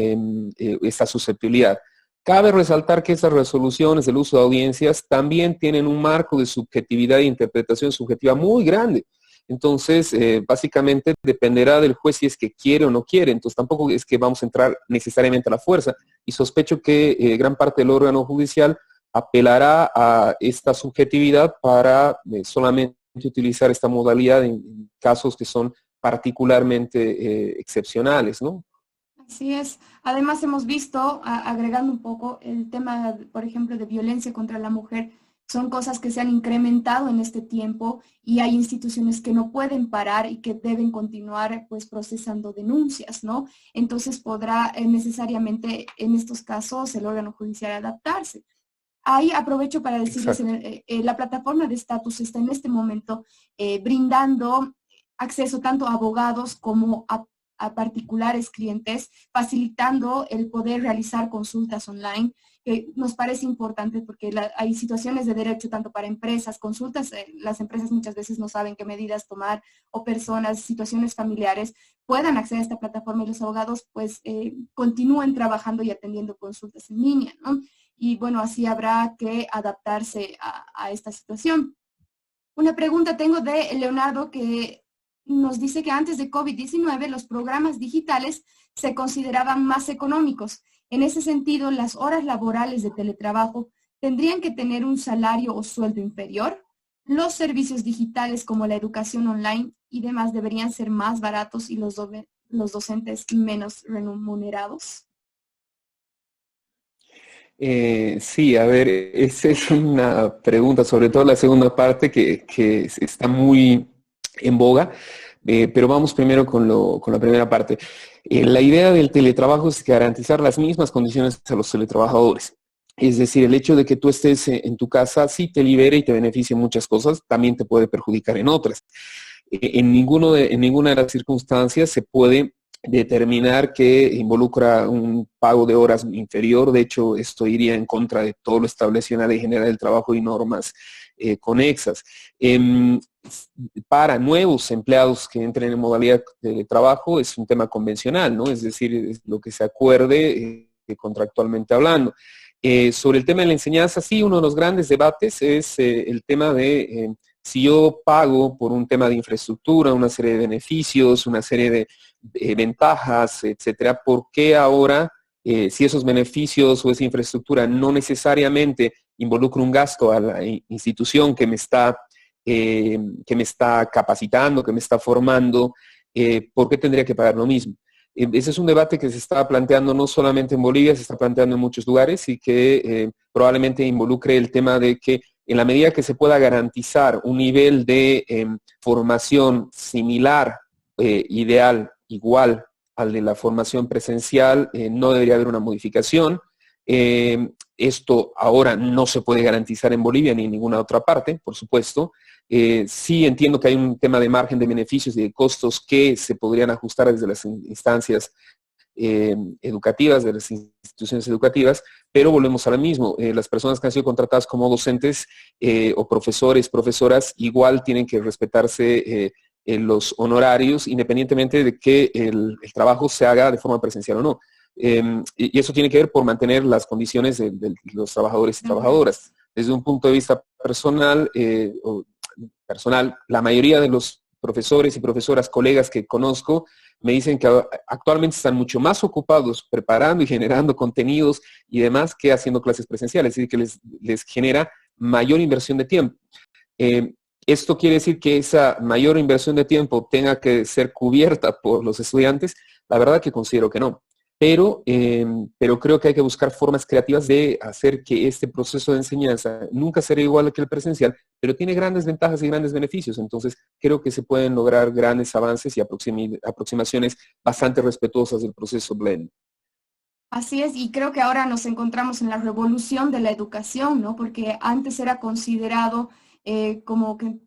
esta susceptibilidad. Cabe resaltar que esas resoluciones del uso de audiencias también tienen un marco de subjetividad e interpretación subjetiva muy grande. Entonces, básicamente dependerá del juez si es que quiere o no quiere. Entonces, tampoco es que vamos a entrar necesariamente a la fuerza. Y sospecho que gran parte del órgano judicial apelará a esta subjetividad para solamente utilizar esta modalidad en casos que son particularmente excepcionales, ¿no? Así es. Además, hemos visto, agregando un poco, el tema, por ejemplo, de violencia contra la mujer. Son cosas que se han incrementado en este tiempo y hay instituciones que no pueden parar y que deben continuar pues procesando denuncias, ¿no? Entonces podrá necesariamente en estos casos el órgano judicial adaptarse. Ahí aprovecho para decirles, la plataforma de estatus está en este momento brindando acceso tanto a abogados como a particulares clientes, facilitando el poder realizar consultas online, que nos parece importante porque hay situaciones de derecho tanto para empresas, consultas, las empresas muchas veces no saben qué medidas tomar, o personas, situaciones familiares, puedan acceder a esta plataforma y los abogados pues continúen trabajando y atendiendo consultas en línea, ¿no? Y bueno, así habrá que adaptarse a esta situación. Una pregunta tengo de Leonardo que nos dice que antes de COVID-19 los programas digitales se consideraban más económicos. En ese sentido, las horas laborales de teletrabajo tendrían que tener un salario o sueldo inferior. Los servicios digitales como la educación online y demás deberían ser más baratos y los docentes menos remunerados. Sí, a ver, esa es una pregunta, sobre todo la segunda parte, que está muy en boga. Pero vamos primero con la primera parte. La idea del teletrabajo es garantizar las mismas condiciones a los teletrabajadores. Es decir, el hecho de que tú estés en tu casa sí te libera y te beneficia en muchas cosas, también te puede perjudicar en otras. En ninguna de las circunstancias se puede determinar que involucra un pago de horas inferior. De hecho, esto iría en contra de todo lo establecido en la Ley General del Trabajo y normas conexas. Para nuevos empleados que entren en modalidad de trabajo es un tema convencional, ¿no? Es decir, es lo que se acuerde contractualmente hablando. Sobre el tema de la enseñanza, sí, uno de los grandes debates es el tema de si yo pago por un tema de infraestructura, una serie de beneficios, una serie de ventajas, etcétera, ¿por qué ahora, si esos beneficios o esa infraestructura no necesariamente involucra un gasto a la institución que me está capacitando, que me está formando, ¿por qué tendría que pagar lo mismo? Ese es un debate que se está planteando no solamente en Bolivia, se está planteando en muchos lugares y que probablemente involucre el tema de que en la medida que se pueda garantizar un nivel de formación similar, ideal, igual al de la formación presencial, no debería haber una modificación. Esto ahora no se puede garantizar en Bolivia ni en ninguna otra parte, por supuesto. Sí entiendo que hay un tema de margen de beneficios y de costos que se podrían ajustar desde las instancias educativas, de las instituciones educativas, pero volvemos a lo mismo. Las personas que han sido contratadas como docentes o profesores, profesoras, igual tienen que respetarse los honorarios, independientemente de que el trabajo se haga de forma presencial o no. Y eso tiene que ver por mantener las condiciones de los trabajadores y trabajadoras. Desde un punto de vista personal, la mayoría de los profesores y profesoras, colegas que conozco, me dicen que actualmente están mucho más ocupados preparando y generando contenidos y demás que haciendo clases presenciales, es decir, que les genera mayor inversión de tiempo. ¿Esto quiere decir que esa mayor inversión de tiempo tenga que ser cubierta por los estudiantes? La verdad que considero que no. Pero creo que hay que buscar formas creativas de hacer que este proceso de enseñanza nunca será igual que el presencial, pero tiene grandes ventajas y grandes beneficios. Entonces, creo que se pueden lograr grandes avances y aproximaciones bastante respetuosas del proceso Blend. Así es, y creo que ahora nos encontramos en la revolución de la educación, ¿no? Porque antes era considerado como que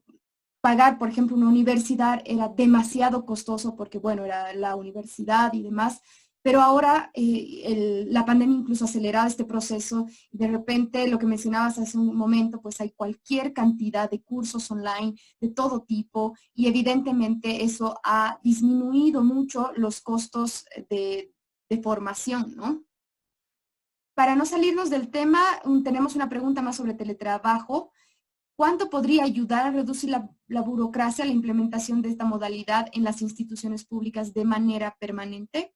pagar, por ejemplo, una universidad era demasiado costoso porque, bueno, era la universidad y demás, pero ahora la pandemia incluso ha acelerado este proceso. De repente, lo que mencionabas hace un momento, pues hay cualquier cantidad de cursos online de todo tipo y evidentemente eso ha disminuido mucho los costos de formación, ¿no? Para no salirnos del tema, tenemos una pregunta más sobre teletrabajo. ¿Cuánto podría ayudar a reducir la burocracia la implementación de esta modalidad en las instituciones públicas de manera permanente?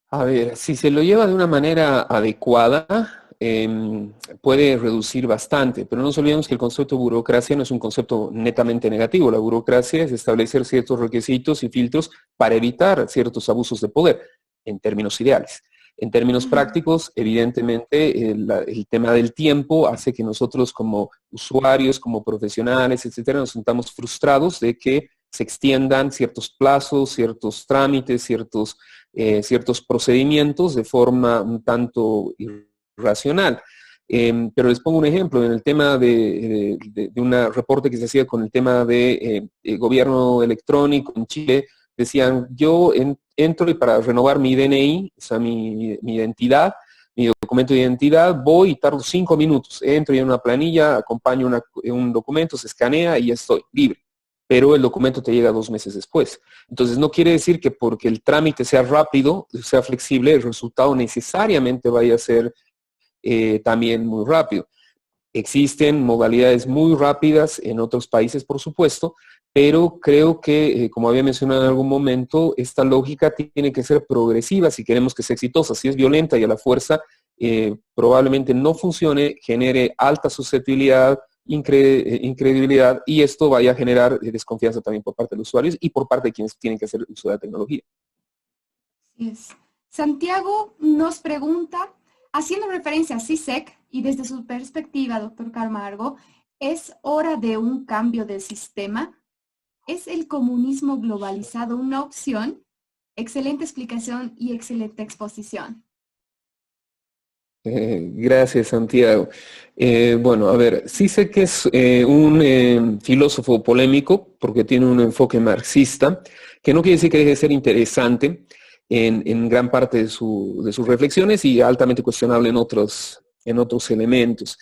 A ver, si se lo lleva de una manera adecuada, puede reducir bastante, pero no nos olvidemos que el concepto de burocracia no es un concepto netamente negativo. La burocracia es establecer ciertos requisitos y filtros para evitar ciertos abusos de poder, en términos ideales. En términos prácticos, evidentemente, el tema del tiempo hace que nosotros como usuarios, como profesionales, etcétera, nos sintamos frustrados de que se extiendan ciertos plazos, ciertos trámites, ciertos procedimientos de forma un tanto irracional. Pero les pongo un ejemplo, en el tema de un reporte que se hacía con el tema de gobierno electrónico en Chile, decían, yo entro y para renovar mi DNI, o sea, mi identidad, mi documento de identidad, voy y tardo 5 minutos. Entro en una planilla, acompaño un documento, se escanea y ya estoy libre. Pero el documento te llega 2 meses después. Entonces, no quiere decir que porque el trámite sea rápido, sea flexible, el resultado necesariamente vaya a ser también muy rápido. Existen modalidades muy rápidas en otros países, por supuesto, pero creo que, como había mencionado en algún momento, esta lógica tiene que ser progresiva si queremos que sea exitosa. Si es violenta y a la fuerza, probablemente no funcione, genere alta susceptibilidad, incredibilidad, y esto vaya a generar desconfianza también por parte de los usuarios y por parte de quienes tienen que hacer uso de la tecnología. Yes. Santiago nos pregunta, haciendo referencia a CISEC y desde su perspectiva, doctor Camargo, ¿Es hora de un cambio del sistema? ¿Es el comunismo globalizado una opción? Excelente explicación y excelente exposición. Gracias, Santiago. Bueno, a ver, sí sé que es un filósofo polémico porque tiene un enfoque marxista, que no quiere decir que deje de ser interesante en gran parte de sus reflexiones y altamente cuestionable en otros elementos.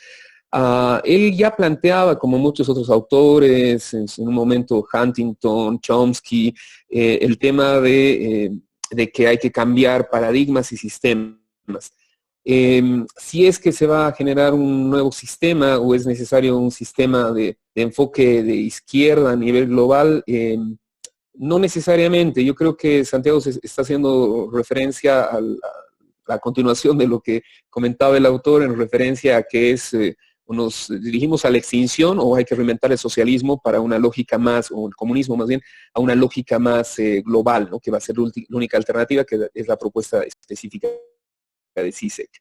Él ya planteaba, como muchos otros autores, en un momento Huntington, Chomsky, el tema de que hay que cambiar paradigmas y sistemas. Si es que se va a generar un nuevo sistema o es necesario un sistema de enfoque de izquierda a nivel global, no necesariamente. Yo creo que Santiago se está haciendo referencia a la continuación de lo que comentaba el autor en referencia a que o nos dirigimos a la extinción o hay que reinventar el socialismo para una lógica más, o el comunismo más bien, a una lógica más global, ¿no? Que va a ser la única alternativa, que es la propuesta específica de CISEC.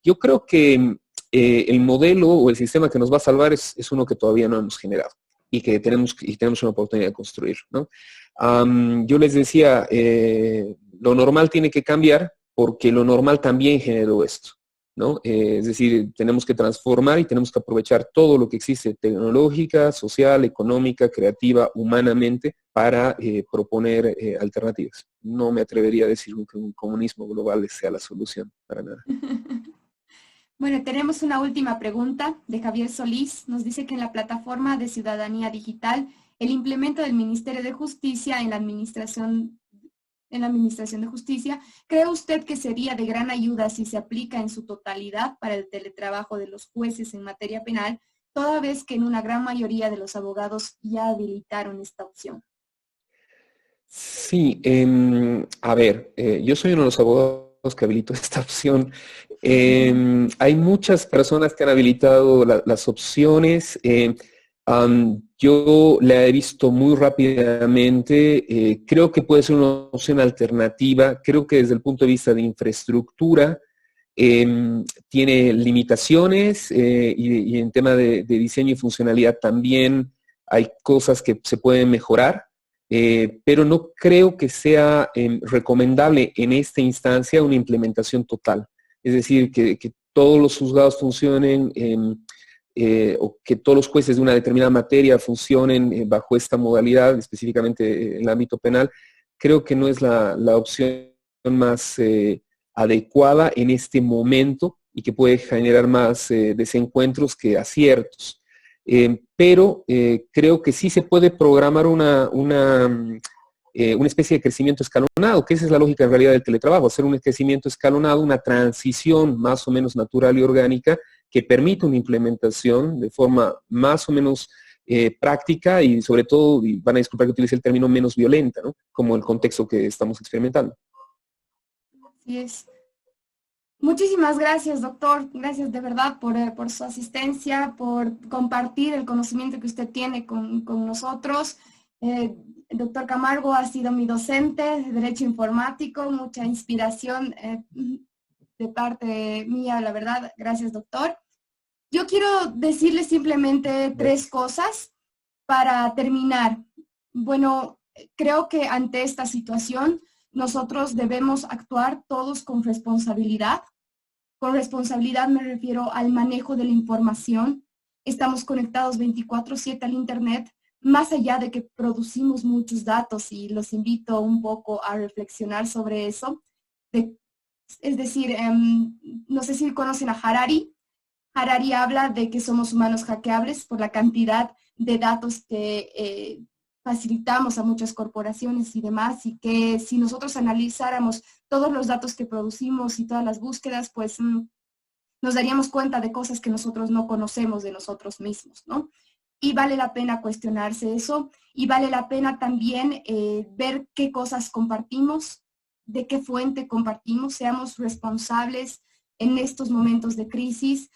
Yo creo que el modelo o el sistema que nos va a salvar es uno que todavía no hemos generado y que tenemos una oportunidad de construir, ¿no? Yo les decía, lo normal tiene que cambiar porque lo normal también generó esto, ¿no? Es decir, tenemos que transformar y tenemos que aprovechar todo lo que existe, tecnológica, social, económica, creativa, humanamente, para proponer alternativas. No me atrevería a decir que un comunismo global sea la solución, para nada. Bueno, tenemos una última pregunta de Javier Solís. Nos dice que en la plataforma de ciudadanía digital, el implemento del Ministerio de Justicia en la Administración de Justicia, ¿cree usted que sería de gran ayuda si se aplica en su totalidad para el teletrabajo de los jueces en materia penal, toda vez que en una gran mayoría de los abogados ya habilitaron esta opción? Sí, a ver, yo soy uno de los abogados que habilitó esta opción. Hay muchas personas que han habilitado las opciones. Yo la he visto muy rápidamente. Creo que puede ser una opción alternativa. Creo que desde el punto de vista de infraestructura tiene limitaciones y en tema de diseño y funcionalidad también hay cosas que se pueden mejorar. Pero no creo que sea recomendable en esta instancia una implementación total. Es decir, que todos los juzgados funcionen o que todos los jueces de una determinada materia funcionen bajo esta modalidad, específicamente en el ámbito penal, creo que no es la opción más adecuada en este momento y que puede generar más desencuentros que aciertos. Pero creo que sí se puede programar una especie de crecimiento escalonado, que esa es la lógica en realidad del teletrabajo, hacer un crecimiento escalonado, una transición más o menos natural y orgánica que permita una implementación de forma más o menos práctica y sobre todo, y van a disculpar que utilice el término, menos violenta, ¿no? Como el contexto que estamos experimentando. Así es. Muchísimas gracias, doctor. Gracias de verdad por su asistencia, por compartir el conocimiento que usted tiene con nosotros. El doctor Camargo ha sido mi docente de Derecho Informático, mucha inspiración de parte mía, la verdad. Gracias, doctor. Yo quiero decirle simplemente tres cosas para terminar. Bueno, creo que ante esta situación nosotros debemos actuar todos con responsabilidad. Con responsabilidad me refiero al manejo de la información. Estamos conectados 24/7 al Internet, más allá de que producimos muchos datos y los invito un poco a reflexionar sobre eso. Es decir, no sé si conocen a Harari. Harari habla de que somos humanos hackeables por la cantidad de datos que facilitamos a muchas corporaciones y demás, y que si nosotros analizáramos todos los datos que producimos y todas las búsquedas, pues nos daríamos cuenta de cosas que nosotros no conocemos de nosotros mismos, ¿no? Y vale la pena cuestionarse eso, y vale la pena también ver qué cosas compartimos, de qué fuente compartimos, seamos responsables en estos momentos de crisis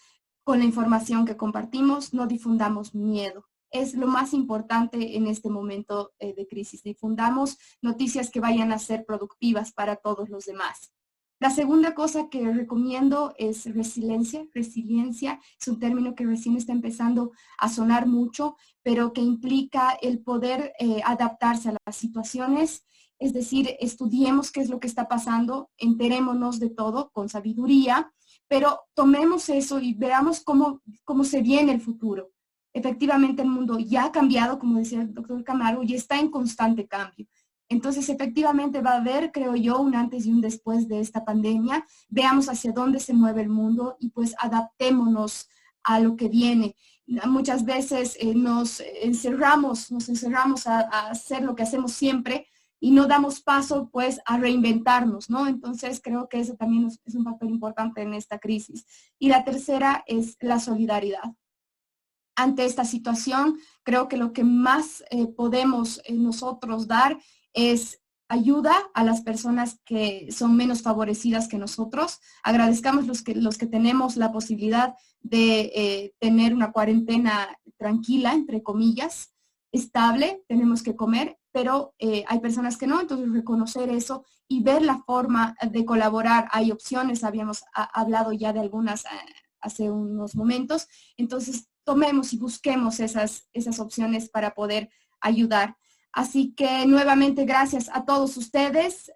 con la información que compartimos, no difundamos miedo. Es lo más importante en este momento de crisis. Difundamos noticias que vayan a ser productivas para todos los demás. La segunda cosa que recomiendo es resiliencia. Resiliencia es un término que recién está empezando a sonar mucho, pero que implica el poder adaptarse a las situaciones. Es decir, estudiemos qué es lo que está pasando, enterémonos de todo con sabiduría, pero tomemos eso y veamos cómo se viene el futuro. Efectivamente, el mundo ya ha cambiado, como decía el doctor Camargo, y está en constante cambio. Entonces, efectivamente va a haber, creo yo, un antes y un después de esta pandemia. Veamos hacia dónde se mueve el mundo y pues adaptémonos a lo que viene. Muchas veces nos encerramos a hacer lo que hacemos siempre y no damos paso pues a reinventarnos, ¿no? Entonces creo que eso también es un papel importante en esta crisis. Y la tercera es la solidaridad. Ante esta situación, creo que lo que más podemos nosotros dar es ayuda a las personas que son menos favorecidas que nosotros. Agradezcamos los que tenemos la posibilidad de tener una cuarentena tranquila, entre comillas, estable, tenemos que comer, pero hay personas que no, entonces reconocer eso y ver la forma de colaborar. Hay opciones, habíamos hablado ya de algunas hace unos momentos, entonces tomemos y busquemos esas opciones para poder ayudar. Así que nuevamente gracias a todos ustedes.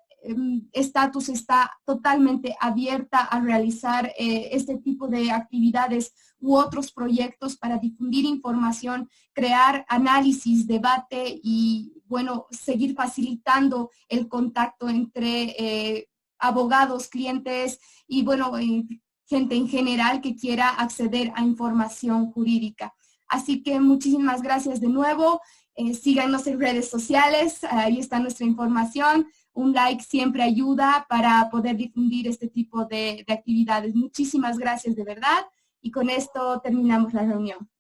Status está totalmente abierta a realizar este tipo de actividades u otros proyectos para difundir información, crear análisis, debate y, bueno, seguir facilitando el contacto entre abogados, clientes y, bueno, gente en general que quiera acceder a información jurídica. Así que muchísimas gracias de nuevo. Síganos en redes sociales, ahí está nuestra información. Un like siempre ayuda para poder difundir este tipo de actividades. Muchísimas gracias de verdad y con esto terminamos la reunión.